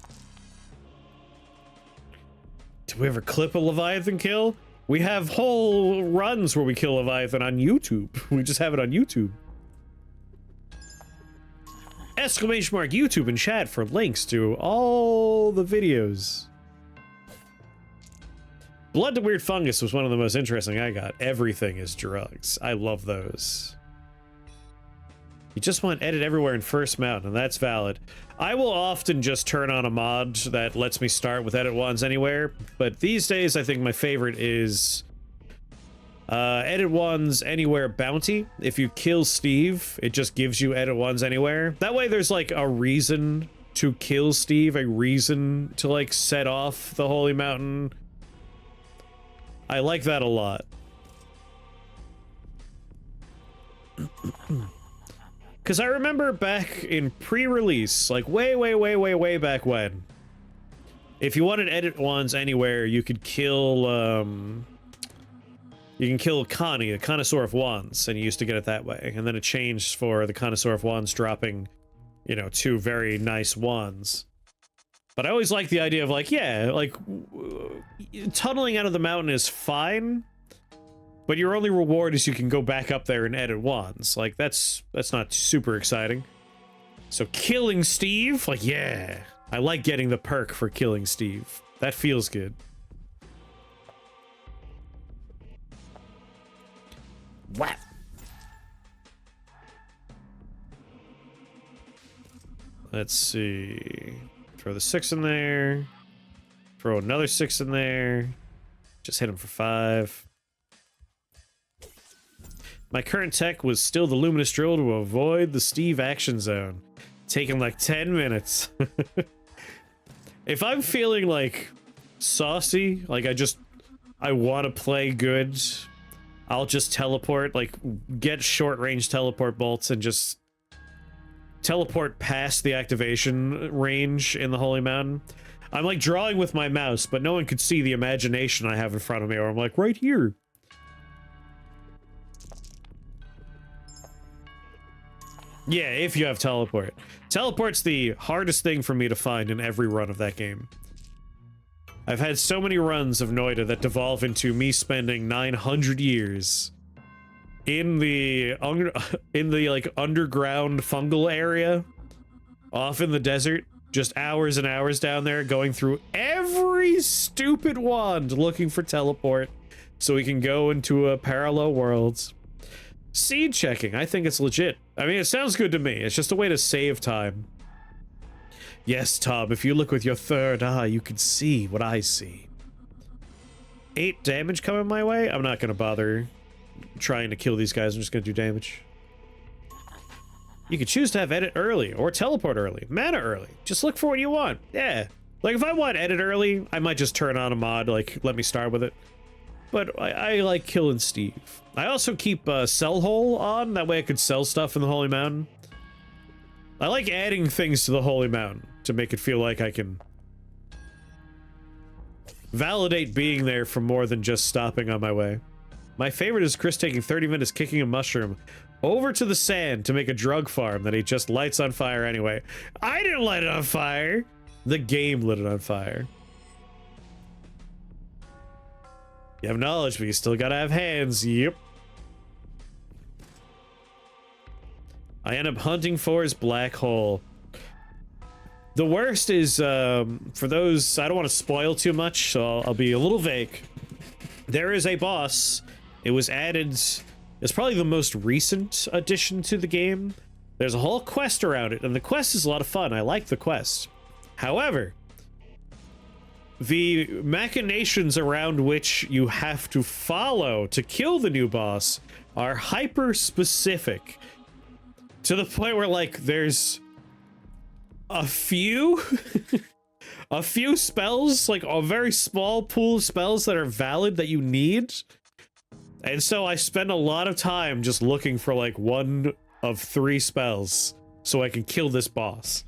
S1: Did we ever clip a Leviathan kill? We have whole runs where we kill Leviathan on YouTube. We just have it on YouTube. exclamation mark YouTube in chat for links to all the videos. Blood to Weird Fungus was one of the most interesting I got. Everything is drugs. I love those. You just want edit everywhere in first mountain, and that's valid. I will often just turn on a mod that lets me start with edit ones anywhere, but these days I think my favorite is edit ones anywhere bounty. If you kill Steve, it just gives you edit ones anywhere. That way there's like a reason to kill Steve, a reason to like set off the Holy Mountain. I like that a lot. Because I remember back in pre-release, like way back when, if you wanted edit ones anywhere, you could kill, you can kill Connie, the Connoisseur of Wands, and you used to get it that way. And then it changed for the Connoisseur of Wands dropping, you know, 2 very nice wands. But I always like the idea of like, yeah, like, tunneling out of the mountain is fine, but your only reward is you can go back up there and edit wands. Like, that's not super exciting. So killing Steve, like, yeah. I like getting the perk for killing Steve. That feels good. Wow. Let's see. Throw the 6 in there. Throw another 6 in there. Just hit him for 5. My current tech was still the Luminous Drill to avoid the Steve action zone. Taking like 10 minutes. If I'm feeling like saucy, like I want to play good, I'll just teleport, like get short range teleport bolts and just teleport past the activation range in the Holy Mountain. I'm like drawing with my mouse, but no one could see the imagination I have in front of me, or I'm like right here. Yeah, if you have teleport. Teleport's the hardest thing for me to find in every run of that game. I've had so many runs of Noida that devolve into me spending 900 years in the like underground fungal area off in the desert, just hours and hours down there going through every stupid wand looking for teleport so we can go into a parallel world. Seed checking, I think it's legit. I mean, it sounds good to me. It's just a way to save time. Yes, Tom, if you look with your third eye, you can see what I see. 8 damage coming my way? I'm not gonna bother trying to kill these guys. I'm just gonna do damage. You could choose to have edit early, or teleport early, mana early. Just look for what you want. Yeah. Like, if I want edit early, I might just turn on a mod, like, let me start with it. But I like killing Steve. I also keep Sell Hole on, that way I could sell stuff in the Holy Mountain. I like adding things to the Holy Mountain to make it feel like I can validate being there for more than just stopping on my way. My favorite is Chris taking 30 minutes kicking a mushroom over to the sand to make a drug farm that he just lights on fire anyway. I didn't light it on fire! The game lit it on fire. You have knowledge, but you still gotta have hands. Yep. I end up hunting for his black hole. The worst is, for those, I don't want to spoil too much, so I'll be a little vague. There is a boss. It was added, it's probably the most recent addition to the game. There's a whole quest around it, and the quest is a lot of fun. I like the quest. However, the machinations around which you have to follow to kill the new boss are hyper-specific. To the point where, like, there's a few a few spells, like a very small pool of spells that are valid that you need. And so I spend a lot of time just looking for like 1 of 3 spells so I can kill this boss.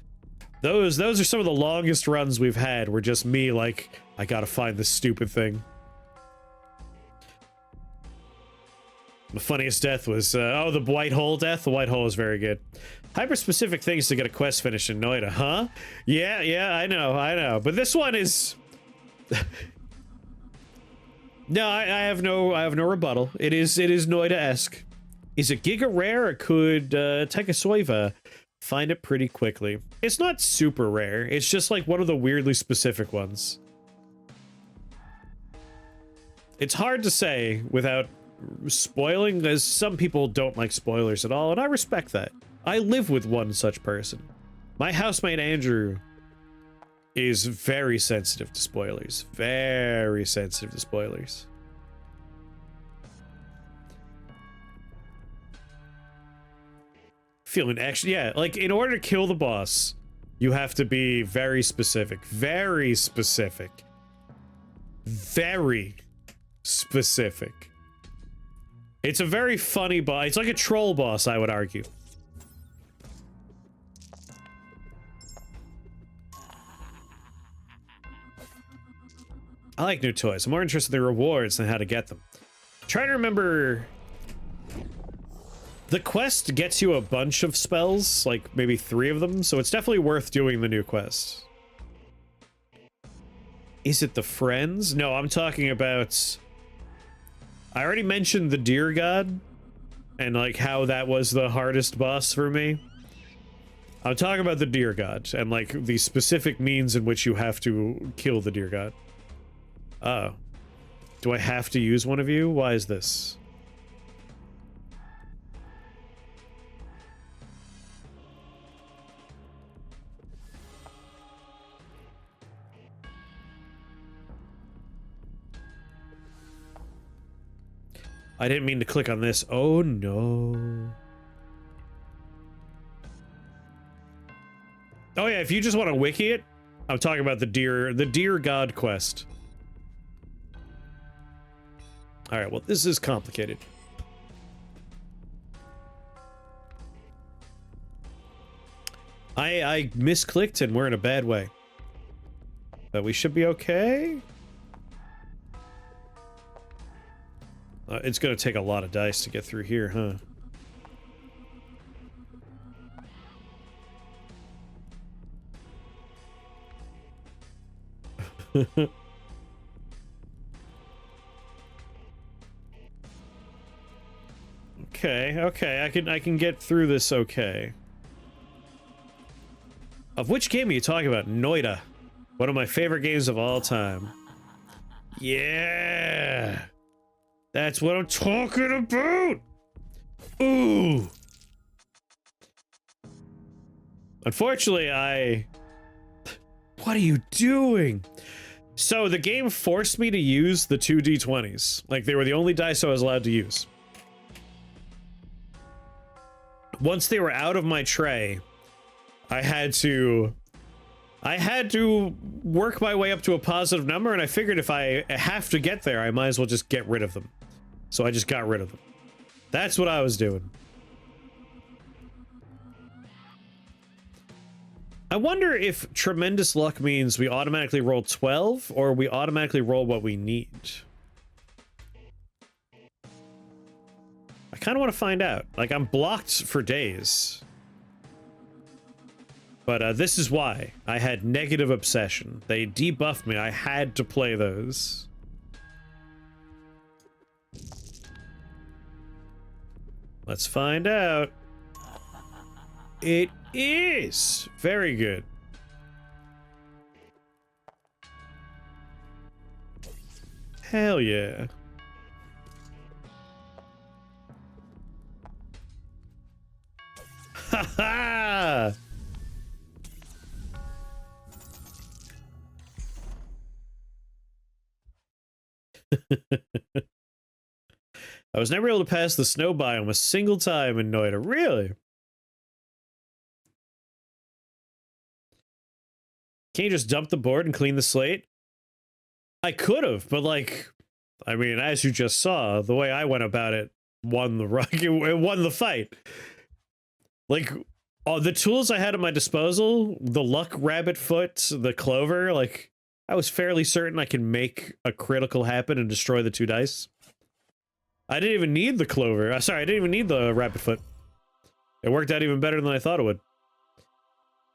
S1: Those are some of the longest runs we've had, where just me like, I gotta find this stupid thing. The funniest death was, oh, the white hole death? The white hole is very good. Hyper-specific things to get a quest finished in Noida, huh? Yeah, I know. But this one is... No, I have no rebuttal. It is Noida-esque. Is it Giga Rare, or could Tekasoiva Find it pretty quickly. It's not super rare. It's just like one of the weirdly specific ones. It's hard to say without spoiling, as some people don't like spoilers at all, and I respect that. I live with one such person. My housemate Andrew is very sensitive to spoilers. Very sensitive to spoilers. Feeling action, yeah, like in order to kill the boss, you have to be very specific. Very specific. Very specific. It's a very funny boss. It's like a troll boss, I would argue. I like new toys. I'm more interested in the rewards than how to get them. I'm trying to remember. The quest gets you a bunch of spells, like maybe 3 of them, so it's definitely worth doing the new quest. Is it the friends? No, I'm talking about... I already mentioned the Deer God, and like how that was the hardest boss for me. I'm talking about the Deer God, and like the specific means in which you have to kill the Deer God. Oh. Do I have to use one of you? Why is this? I didn't mean to click on this. Oh no. Oh yeah, if you just want to wiki it, I'm talking about the Deer God quest. Alright, well this is complicated. I misclicked and we're in a bad way. But we should be okay. It's gonna take a lot of dice to get through here, huh? Okay, I can get through this okay. Of which game are you talking about? Noita. One of my favorite games of all time. Yeah! That's what I'm talking about! Ooh! Unfortunately, What are you doing? So, the game forced me to use the 2 D20s. Like, they were the only dice I was allowed to use. Once they were out of my tray, I had to work my way up to a positive number, and I figured if I have to get there, I might as well just get rid of them. So I just got rid of them. That's what I was doing. I wonder if tremendous luck means we automatically roll 12, or we automatically roll what we need. I kind of want to find out. Like, I'm blocked for days. But this is why. I had negative obsession. They debuffed me. I had to play those. Let's find out. It is! Very good. Hell yeah. Ha ha! I was never able to pass the snow biome a single time in Noita. Really? Can't you just dump the board and clean the slate? I could have, but like, I mean, as you just saw, the way I went about it won the it won the fight. Like, the tools I had at my disposal, the luck rabbit foot, the clover, like, I was fairly certain I could make a critical happen and destroy the 2 dice. I didn't even need the clover. Sorry, I didn't even need the rabbit foot. It worked out even better than I thought it would.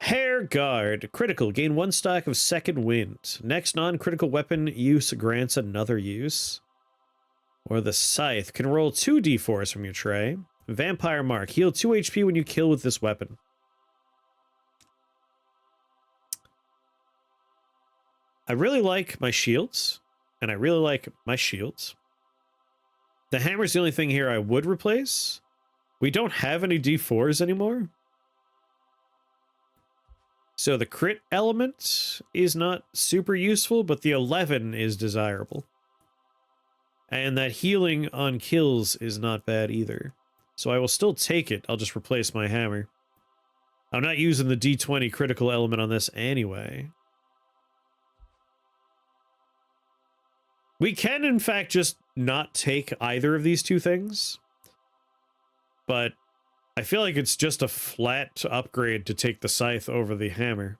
S1: Hair Guard. Critical. Gain 1 stack of second wind. Next non-critical weapon use grants another use. Or the Scythe. Can roll 2 d4s from your tray. Vampire Mark. Heal 2 HP when you kill with this weapon. I really like my shields, and I really like my shields. The hammer's the only thing here I would replace. We don't have any D4s anymore. So the crit element is not super useful, but the 11 is desirable. And that healing on kills is not bad either. So I will still take it. I'll just replace my hammer. I'm not using the D20 critical element on this anyway. We can, in fact, just not take either of these two things. But I feel like it's just a flat upgrade to take the scythe over the hammer.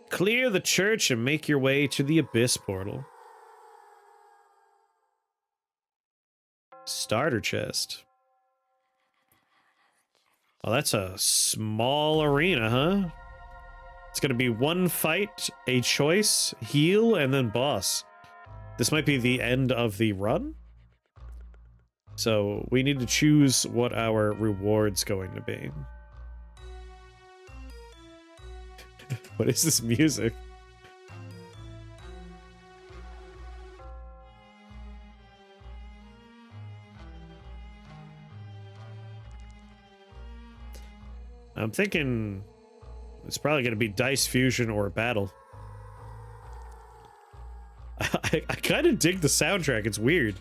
S1: Clear the church and make your way to the Abyss portal. Starter chest. Oh, that's a small arena, huh? It's gonna be one fight, a choice, heal, and then boss. This might be the end of the run. So we need to choose what our reward's going to be. What is this music? I'm thinking it's probably going to be dice fusion or battle. I kind of dig the soundtrack. It's weird.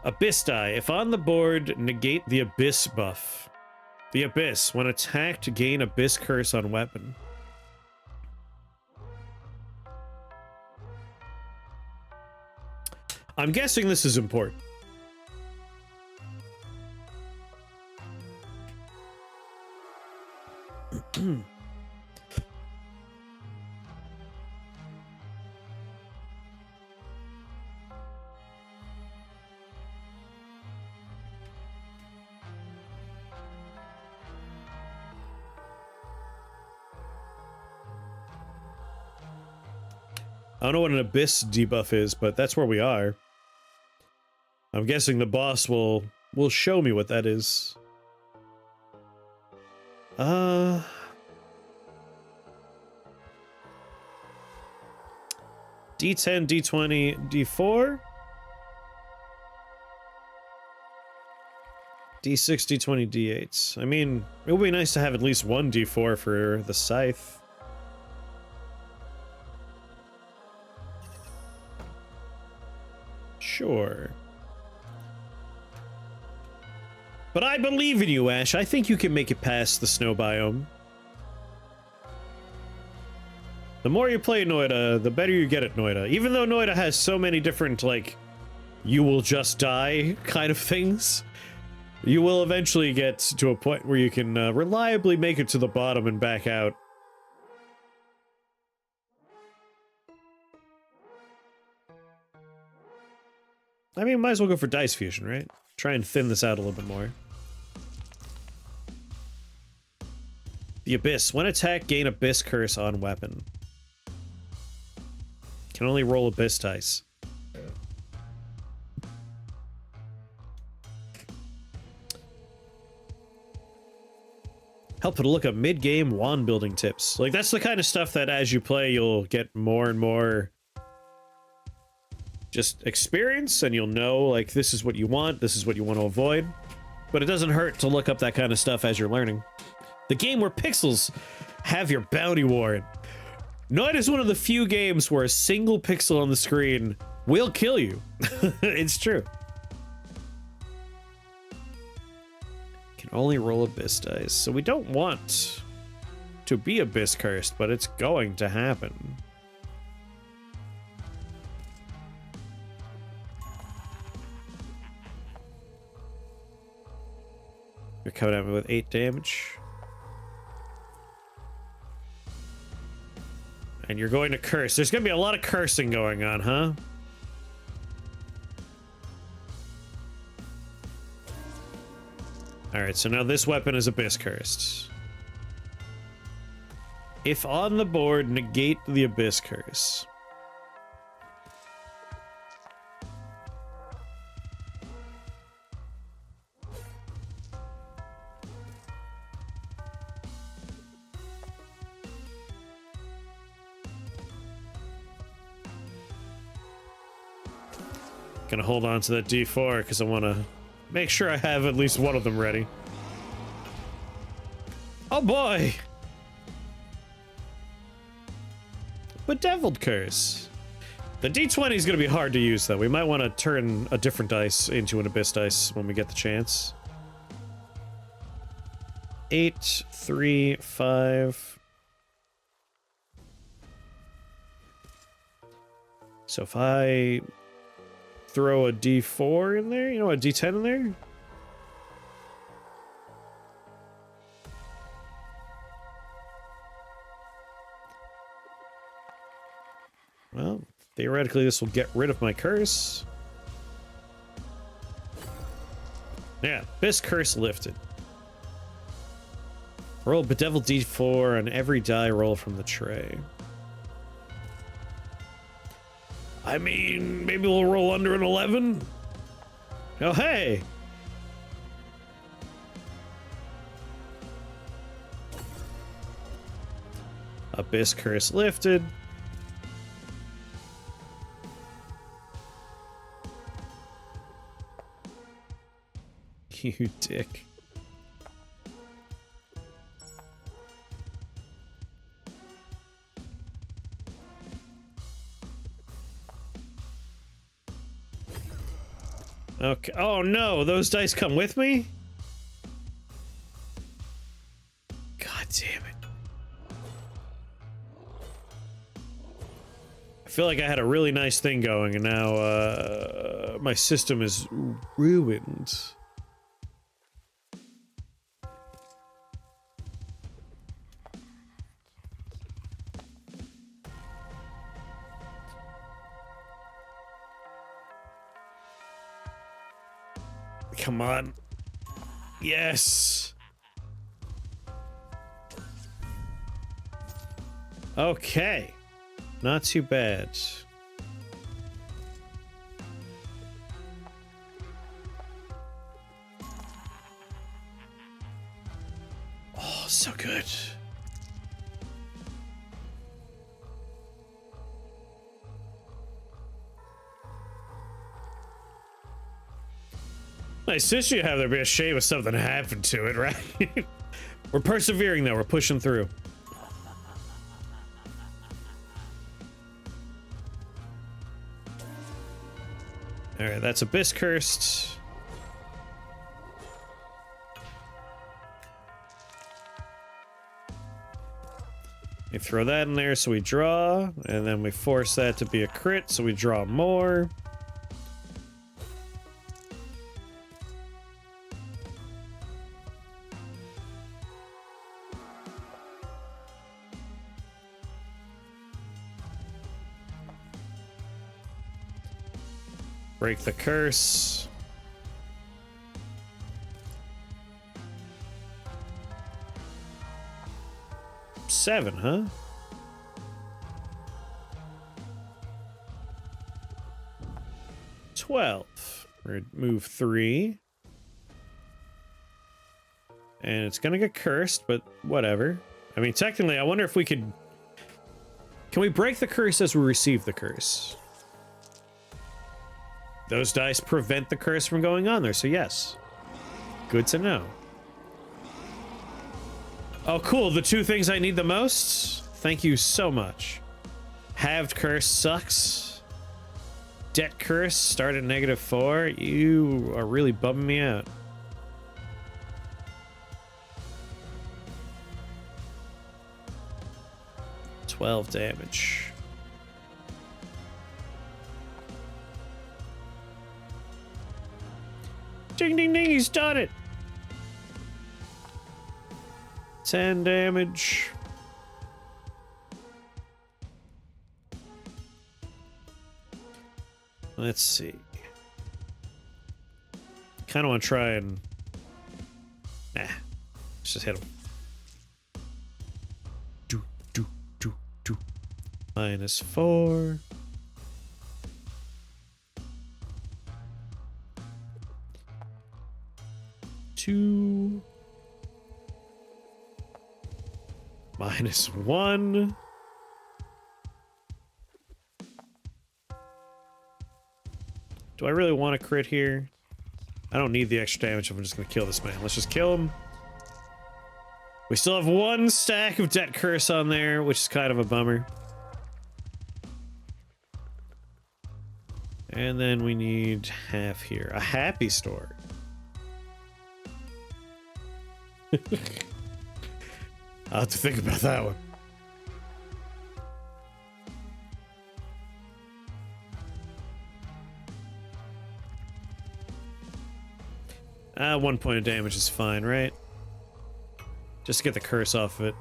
S1: Abyss die. If on the board, negate the Abyss buff. The Abyss. When attacked, gain Abyss curse on weapon. I'm guessing this is important. I don't know what an Abyss debuff is, but that's where we are. I'm guessing the boss will show me what that is. D10, D20, D4? D6, D20, D8. I mean, it would be nice to have at least one D4 for the scythe. Sure. But I believe in you, Ash. I think you can make it past the snow biome. The more you play Noida, the better you get at Noida. Even though Noida has so many different, like, you will just die kind of things, you will eventually get to a point where you can reliably make it to the bottom and back out. I mean, might as well go for dice fusion, right? Try and thin this out a little bit more. The Abyss. When attack, gain Abyss curse on weapon. Can only roll Abyss dice. Help to look up mid-game wand building tips. Like, that's the kind of stuff that as you play, you'll get more and more just experience, and you'll know, like, this is what you want, this is what you want to avoid. But it doesn't hurt to look up that kind of stuff as you're learning. The game where pixels have your bounty warrant. Noid is one of the few games where a single pixel on the screen will kill you. It's true. Can only roll Abyss dice. So we don't want to be Abyss cursed, but it's going to happen. You're coming at me with 8 damage. And you're going to curse. There's going to be a lot of cursing going on, huh? Alright, so now this weapon is Abyss cursed. If on the board, negate the Abyss Curse. Gonna hold on to that D4 because I want to make sure I have at least one of them ready. Oh boy! Bedeviled Curse. The D20 is going to be hard to use, though. We might want to turn a different dice into an Abyss dice when we get the chance. 8, 3, 5. So if I throw a D4 in there, you know, a D10 in there? Well, theoretically, this will get rid of my curse. Yeah, Abyss Curse lifted. Roll Bedeviled D4 on every die roll from the tray. I mean, maybe we'll roll under an 11? Oh, hey! Abyss Curse lifted. You dick. Okay. Oh no, those dice come with me? God damn it. I feel like I had a really nice thing going and now my system is ruined. Come on. Yes. Okay. Not too bad. Oh, so good. Nice issue have there be a shame if something happened to it, right? We're persevering though, we're pushing through. Alright, that's Abyss Cursed. We throw that in there so we draw, and then we force that to be a crit so we draw more. Break the curse. Seven, huh? Remove 3. And it's gonna get cursed, but whatever. I mean, technically, I wonder if we could... Can we break the curse as we receive the curse? Those dice prevent the curse from going on there, so yes. Good to know. Oh, cool. The two things I need the most? Thank you so much. Halved curse sucks. Debt curse, start at -4. You are really bumming me out. $12 damage. Ding, ding, ding, he's done it. 10 damage. Let's see. Kind of want to try and... Nah. Let's just hit him. -4. -2. -1. Do I really want to crit here? I don't need the extra damage if I'm just going to kill this man. Let's just kill him. We still have 1 stack of Debt Curse on there, which is kind of a bummer. And then we need half here. A happy store. I'll have to think about that one. 1 point of damage is fine, right? Just to get the curse off of it.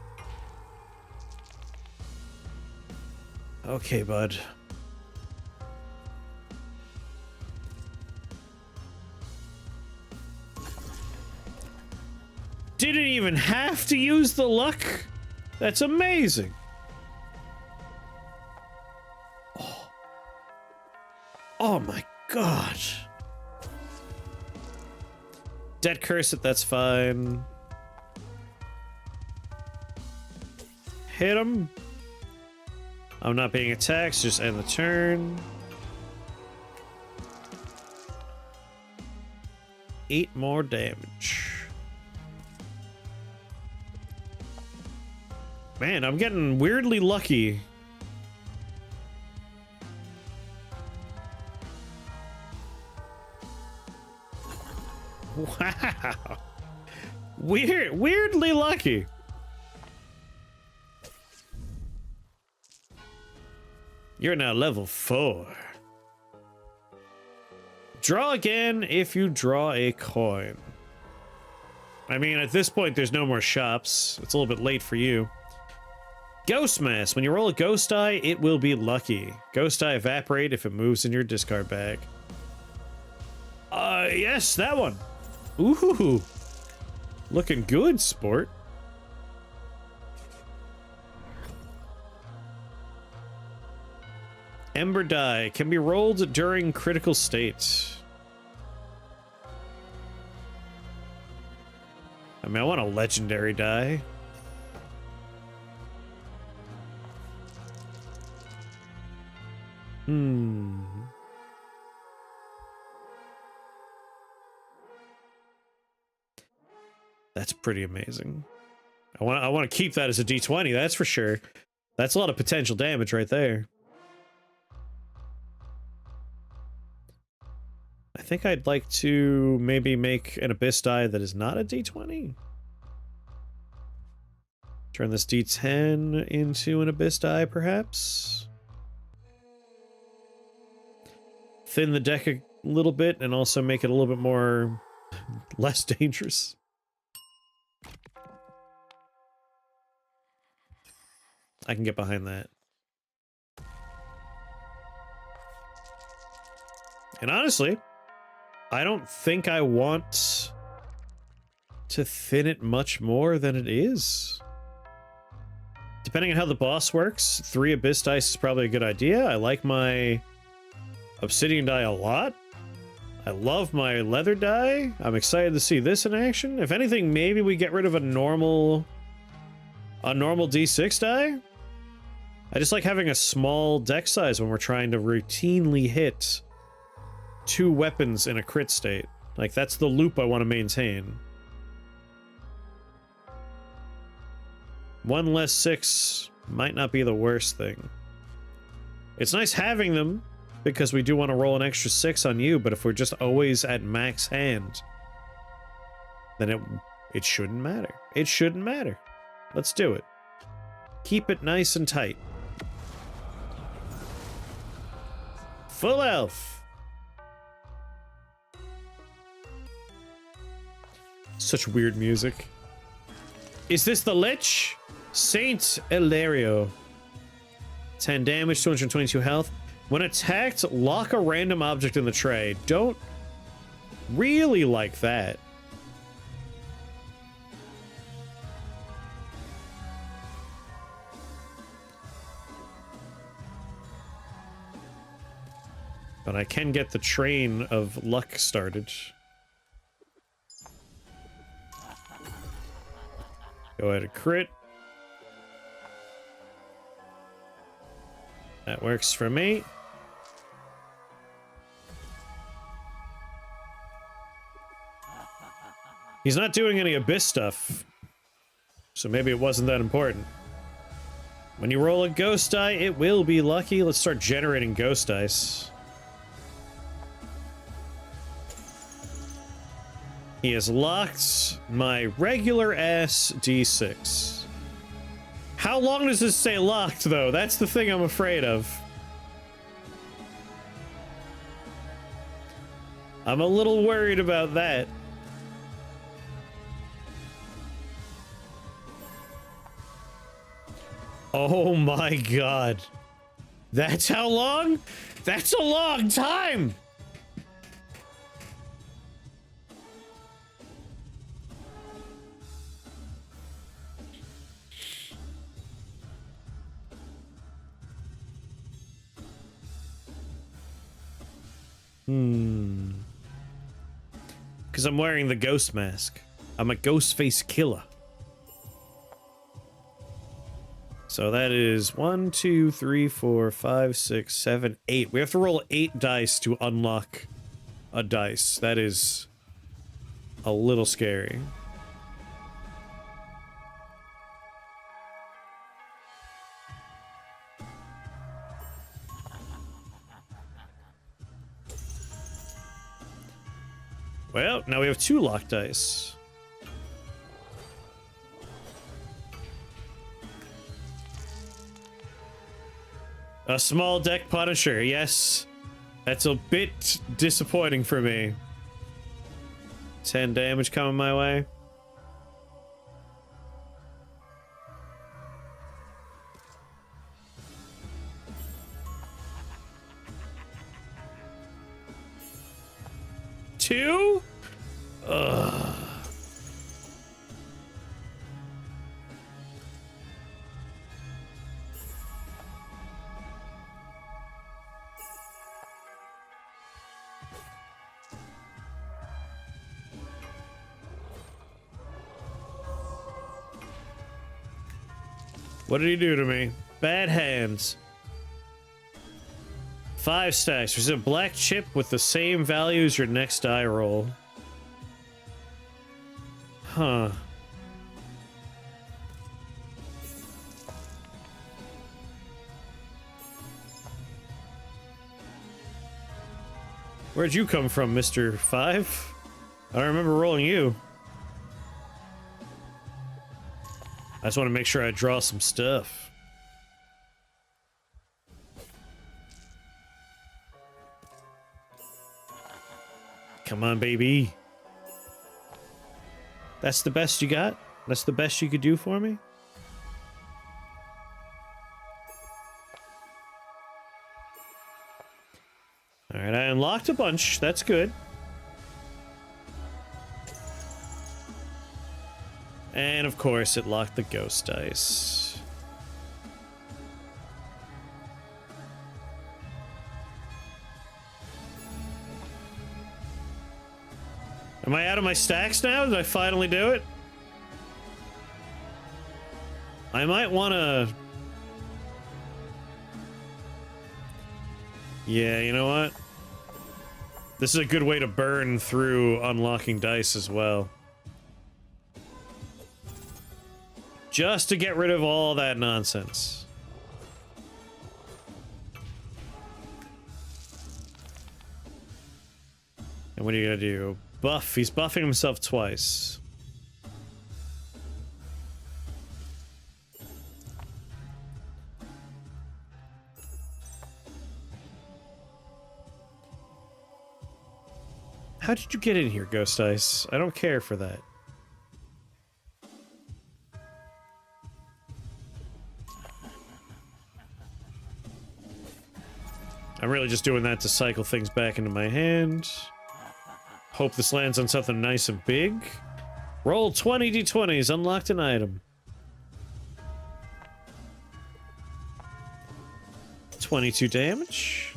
S1: Okay, bud. Didn't even have to use the luck? That's amazing. Oh, oh my god. Dead curse it, that's fine. Hit him. I'm not being attacked, so just end the turn. 8 more damage. Man, I'm getting weirdly lucky. Wow. Weirdly lucky. You're now level 4. Draw again if you draw a coin. I mean, at this point, there's no more shops. It's a little bit late for you. Ghost Mass. When you roll a ghost die, it will be lucky. Ghost die evaporate if it moves in your discard bag. Yes, that one. Ooh. Looking good, sport. Ember die can be rolled during critical state. I mean, I want a legendary die. That's pretty amazing. I want to keep that as a D20, that's for sure. That's a lot of potential damage right there. I think I'd like to maybe make an Abyss die that is not a D20. Turn this D10 into an Abyss die, perhaps. Thin the deck a little bit and also make it a little bit more less dangerous. I can get behind that. And honestly, I don't think I want to thin it much more than it is. Depending on how the boss works, 3 Abyss dice is probably a good idea. I like my Obsidian die a lot. I love my leather die. I'm excited to see this in action. If anything, maybe we get rid of a normal D6 die. I just like having a small deck size when we're trying to routinely hit 2 weapons in a crit state. Like, that's the loop I want to maintain. 1 less 6 might not be the worst thing. It's nice having them, because we do want to roll an extra 6 on you, but if we're just always at max hand, then it shouldn't matter. It shouldn't matter. Let's do it. Keep it nice and tight. Full health. Such weird music. Is this the Lich? Saint Ilario. 10 damage, 222 health. When attacked, lock a random object in the tray. Don't really like that. But I can get the train of luck started. Go ahead and crit. That works for me. He's not doing any abyss stuff, so maybe it wasn't that important. When you roll a ghost die, it will be lucky. Let's start generating ghost dice. He has locked my regular ass D6. How long does this say locked, though? That's the thing I'm afraid of. I'm a little worried about that. Oh my god. That's how long? That's a long time! Because I'm wearing the ghost mask. I'm a ghost face killer. So that is 1, 2, 3, 4, 5, 6, 7, 8. We have to roll 8 dice to unlock a dice. That is a little scary. Well, now we have 2 locked dice. A small deck Punisher, yes. That's a bit disappointing for me. 10 damage coming my way. Two? Ugh. What did he do to me? Bad hands. 5 stacks. There's a black chip with the same value as your next die roll. Huh. Where'd you come from, Mr. 5? I don't remember rolling you. I just want to make sure I draw some stuff. Come on, baby. That's the best you got? That's the best you could do for me? Alright, I unlocked a bunch. That's good. And of course, it locked the ghost dice. Am I out of my stacks now? Did I finally do it? I might want to... Yeah, you know what? This is a good way to burn through unlocking dice as well. Just to get rid of all that nonsense. And what are you gonna do? Buff. He's buffing himself twice. How did you get in here, Ghost Ice? I don't care for that. I'm really just doing that to cycle things back into my hand. Hope this lands on something nice and big. Roll 20 d20s, unlocked an item. 22 damage.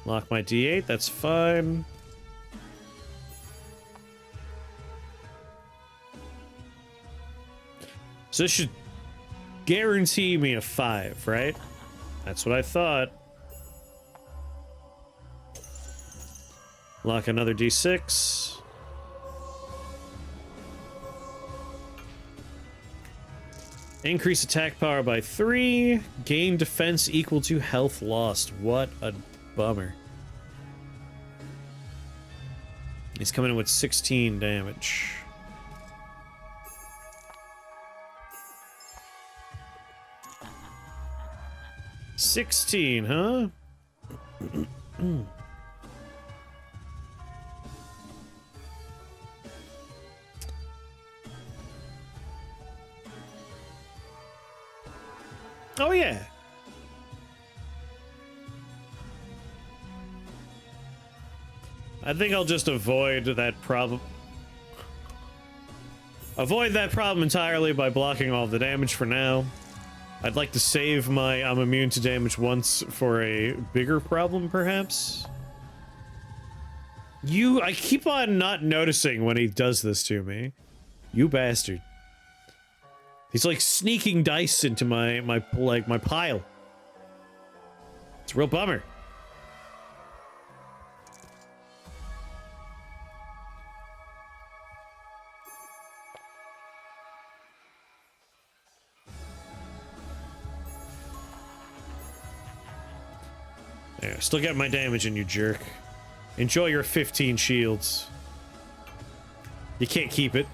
S1: Lock my D8, that's fine. So this should guarantee me a 5, right? That's what I thought. Lock another D6. Increase attack power by 3. Gain defense equal to health lost. What a bummer. He's coming in with 16 damage. $16, huh? Oh, yeah. I think I'll just avoid that problem. Avoid that problem entirely by blocking all the damage for now. I'd like to save my I'm immune to damage once for a bigger problem, perhaps. I keep on not noticing when he does this to me. You bastard. He's like sneaking dice into my pile. It's a real bummer. There, still getting my damage in, you jerk. Enjoy your 15 shields. You can't keep it.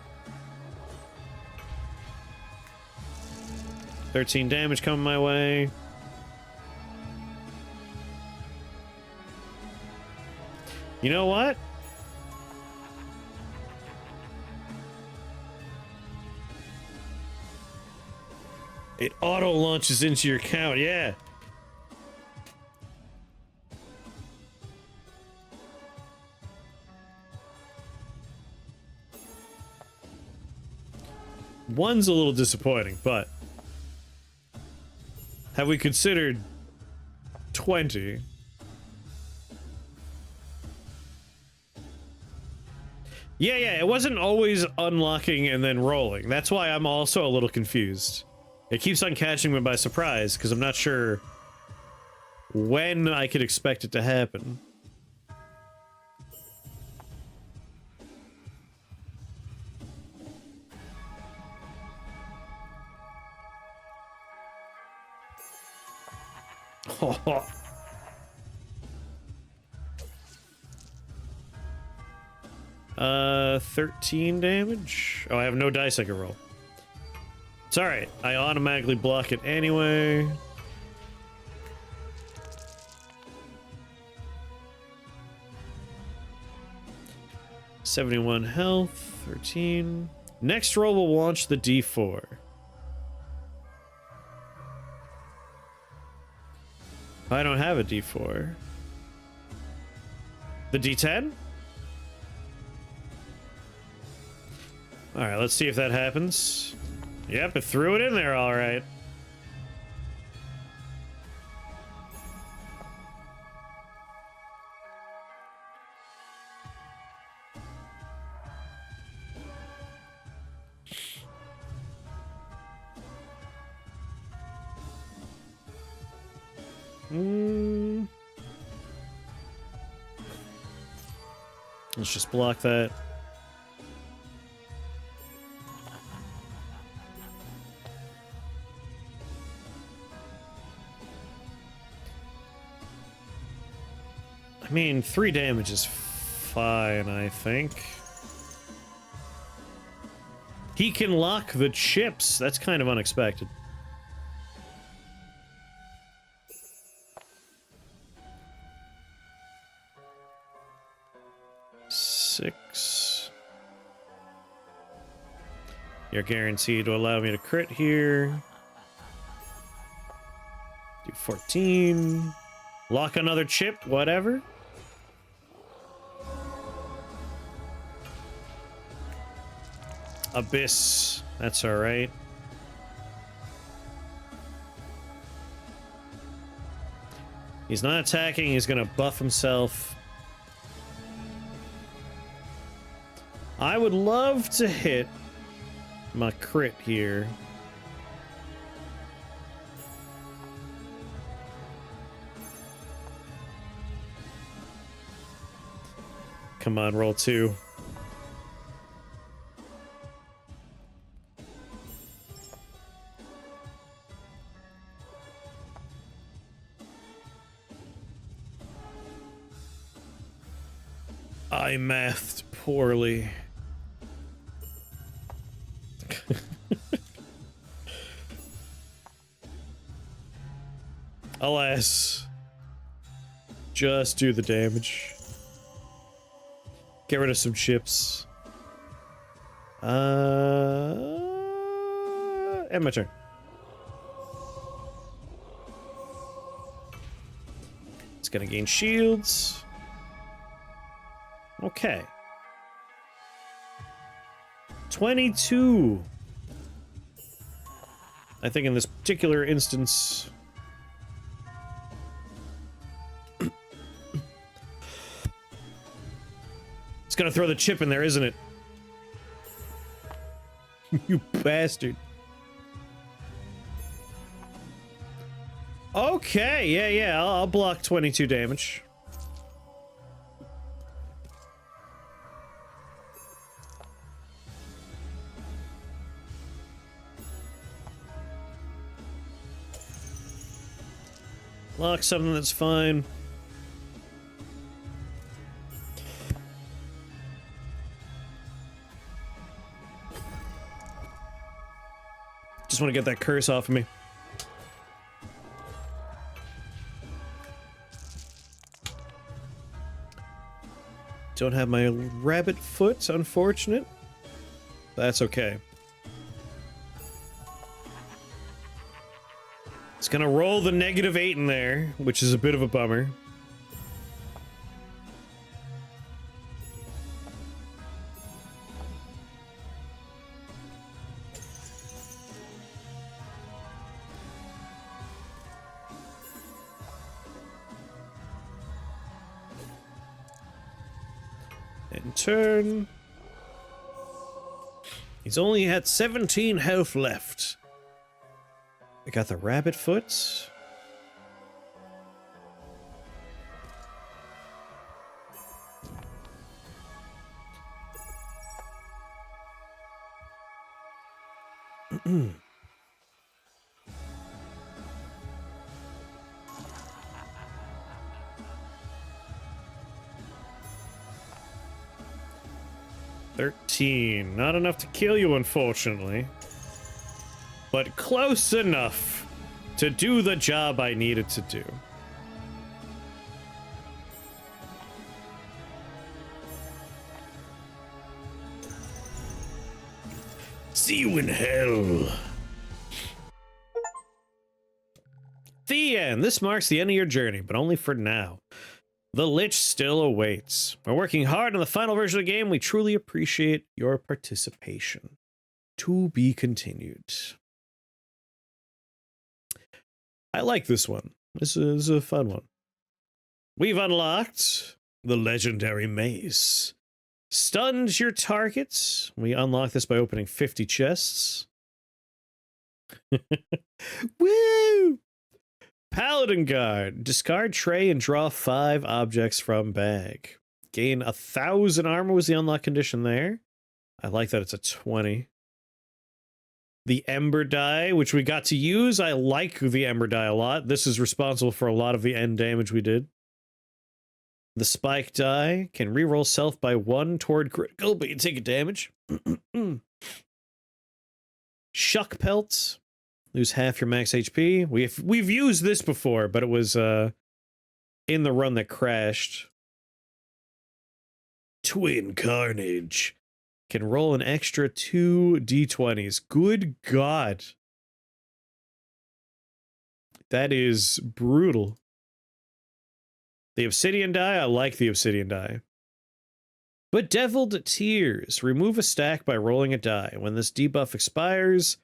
S1: 13 damage coming my way. You know what? It auto launches into your count, yeah. One's a little disappointing, but have we considered 20? Yeah, it wasn't always unlocking and then rolling. That's why I'm also a little confused. It keeps on catching me by surprise, because I'm not sure when I could expect it to happen. Oh. 13 damage? Oh, I have no dice I can roll. It's alright. I automatically block it anyway. $71 health, 13. Next roll will launch the D4. I don't have a D4. The D10? Alright, let's see if that happens. Yep, it threw it in there alright. Let's just block that. I mean, 3 damage is fine, I think. He can lock the chips. That's kind of unexpected. Six. You're guaranteed to allow me to crit here. Do 14. Lock another chip, whatever. Abyss. That's alright. He's not attacking, he's gonna buff himself. I would love to hit my crit here. Come on, roll 2. I mathed poorly. Alas. Just do the damage. Get rid of some chips. And my turn. It's gonna gain shields. Okay. 22. I think in this particular instance... it's gonna throw the chip in there, isn't it? You bastard. Okay, yeah, I'll block 22 damage. Lock something that's fine. Just want to get that curse off of me. Don't have my rabbit foot, unfortunate. That's okay. It's gonna roll the -8 in there, which is a bit of a bummer. And turn. He's only had 17 health left. I got the rabbit foot. $13. Not enough to kill you, unfortunately. But close enough to do the job I needed to do. See you in hell. The end. This marks the end of your journey, but only for now. The Lich still awaits. We're working hard on the final version of the game. We truly appreciate your participation. To be continued. I like this one. This is a fun one. We've unlocked the legendary maze. Stunned your targets. We unlock this by opening 50 chests. Woo! Paladin Guard. Discard tray and draw 5 objects from bag. Gain 1,000 armor was the unlock condition there. I like that it's a 20. The Ember Die, which we got to use. I like the Ember Die a lot. This is responsible for a lot of the end damage we did. The Spike Die can reroll self by 1 toward critical, but you take a damage. Shuck Pelt. Lose half your max HP. We've used this before, but it was in the run that crashed. Twin Carnage. Can roll an extra 2 d20s. Good God. That is brutal. The Obsidian Die, I like the Obsidian Die. Bedeviled Tears. Remove a stack by rolling a die. When this debuff expires,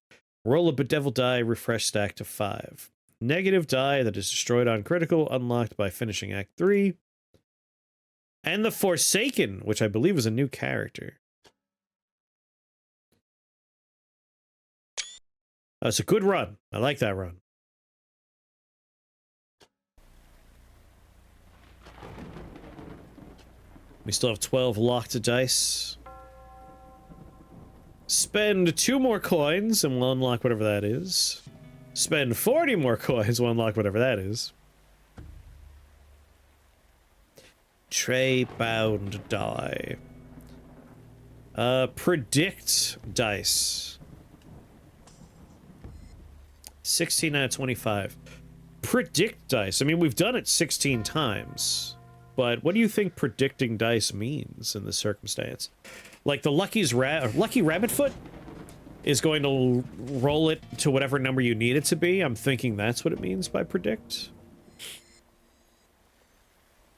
S1: roll a Bedeviled Die, refresh stack to 5. Negative die that is destroyed on critical, unlocked by finishing Act 3. And the Forsaken, which I believe is a new character. It's a good run. I like that run. We still have 12 locked dice. Spend 2 more coins and we'll unlock whatever that is. Spend 40 more coins, we'll unlock whatever that is. Tray bound die. Predict dice. 16 out of 25. Predict dice. I mean, we've done it 16 times. But what do you think predicting dice means in this circumstance? Like the Lucky Rabbit Foot is going to roll it to whatever number you need it to be. I'm thinking that's what it means by predict.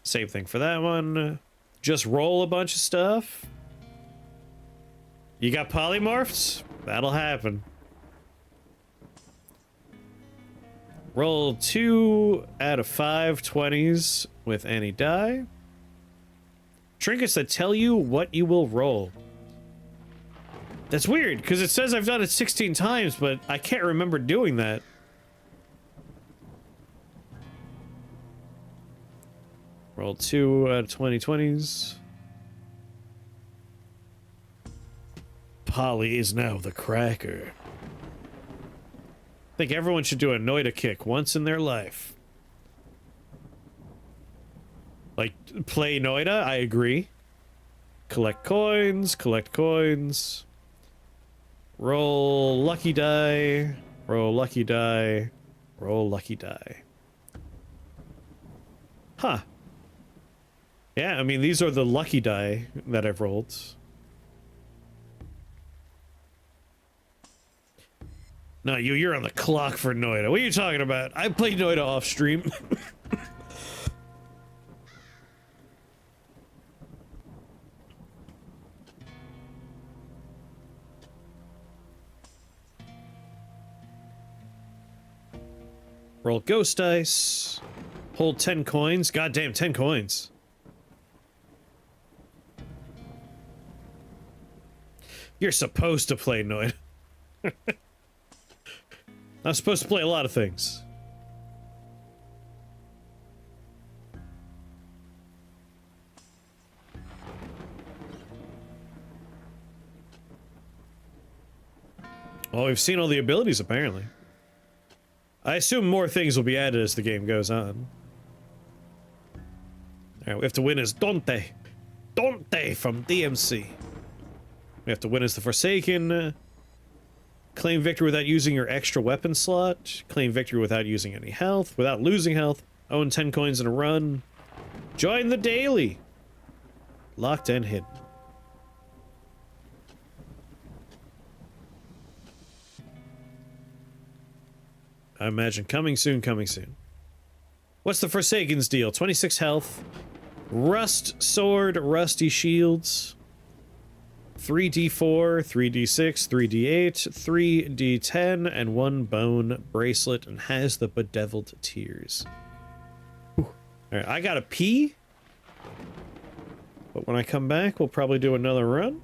S1: Same thing for that one. Just roll a bunch of stuff. You got polymorphs? That'll happen. Roll 2 out of 5 20s with any die. Trinkets that tell you what you will roll. That's weird, because it says I've done it 16 times, but I can't remember doing that. Roll 2 out of 20 20s. Polly is now the cracker. I think everyone should do a Noida kick once in their life. Like, play Noida, I agree. Collect coins, collect coins. Roll lucky die, roll lucky die, roll lucky die. Huh. Yeah, I mean, these are the lucky die that I've rolled. No, you're on the clock for Noida. What are you talking about? I play Noida off stream. Roll ghost dice. Hold 10 coins. Goddamn, 10 coins. You're supposed to play Noida. I'm supposed to play a lot of things. Well, we've seen all the abilities, apparently. I assume more things will be added as the game goes on. Alright, we have to win as Dante. Dante from DMC. We have to win as the Forsaken. Claim victory without using your extra weapon slot. Claim victory without using any health. Without losing health. Own 10 coins in a run. Join the daily. Locked and hidden. I imagine coming soon, coming soon. What's the Forsaken's deal? 26 health. Rust sword, rusty shields. 3d4, 3d6, 3d8, 3d10, and 1 bone bracelet, and has the bedeviled tears. Alright, I gotta pee. But when I come back, we'll probably do another run.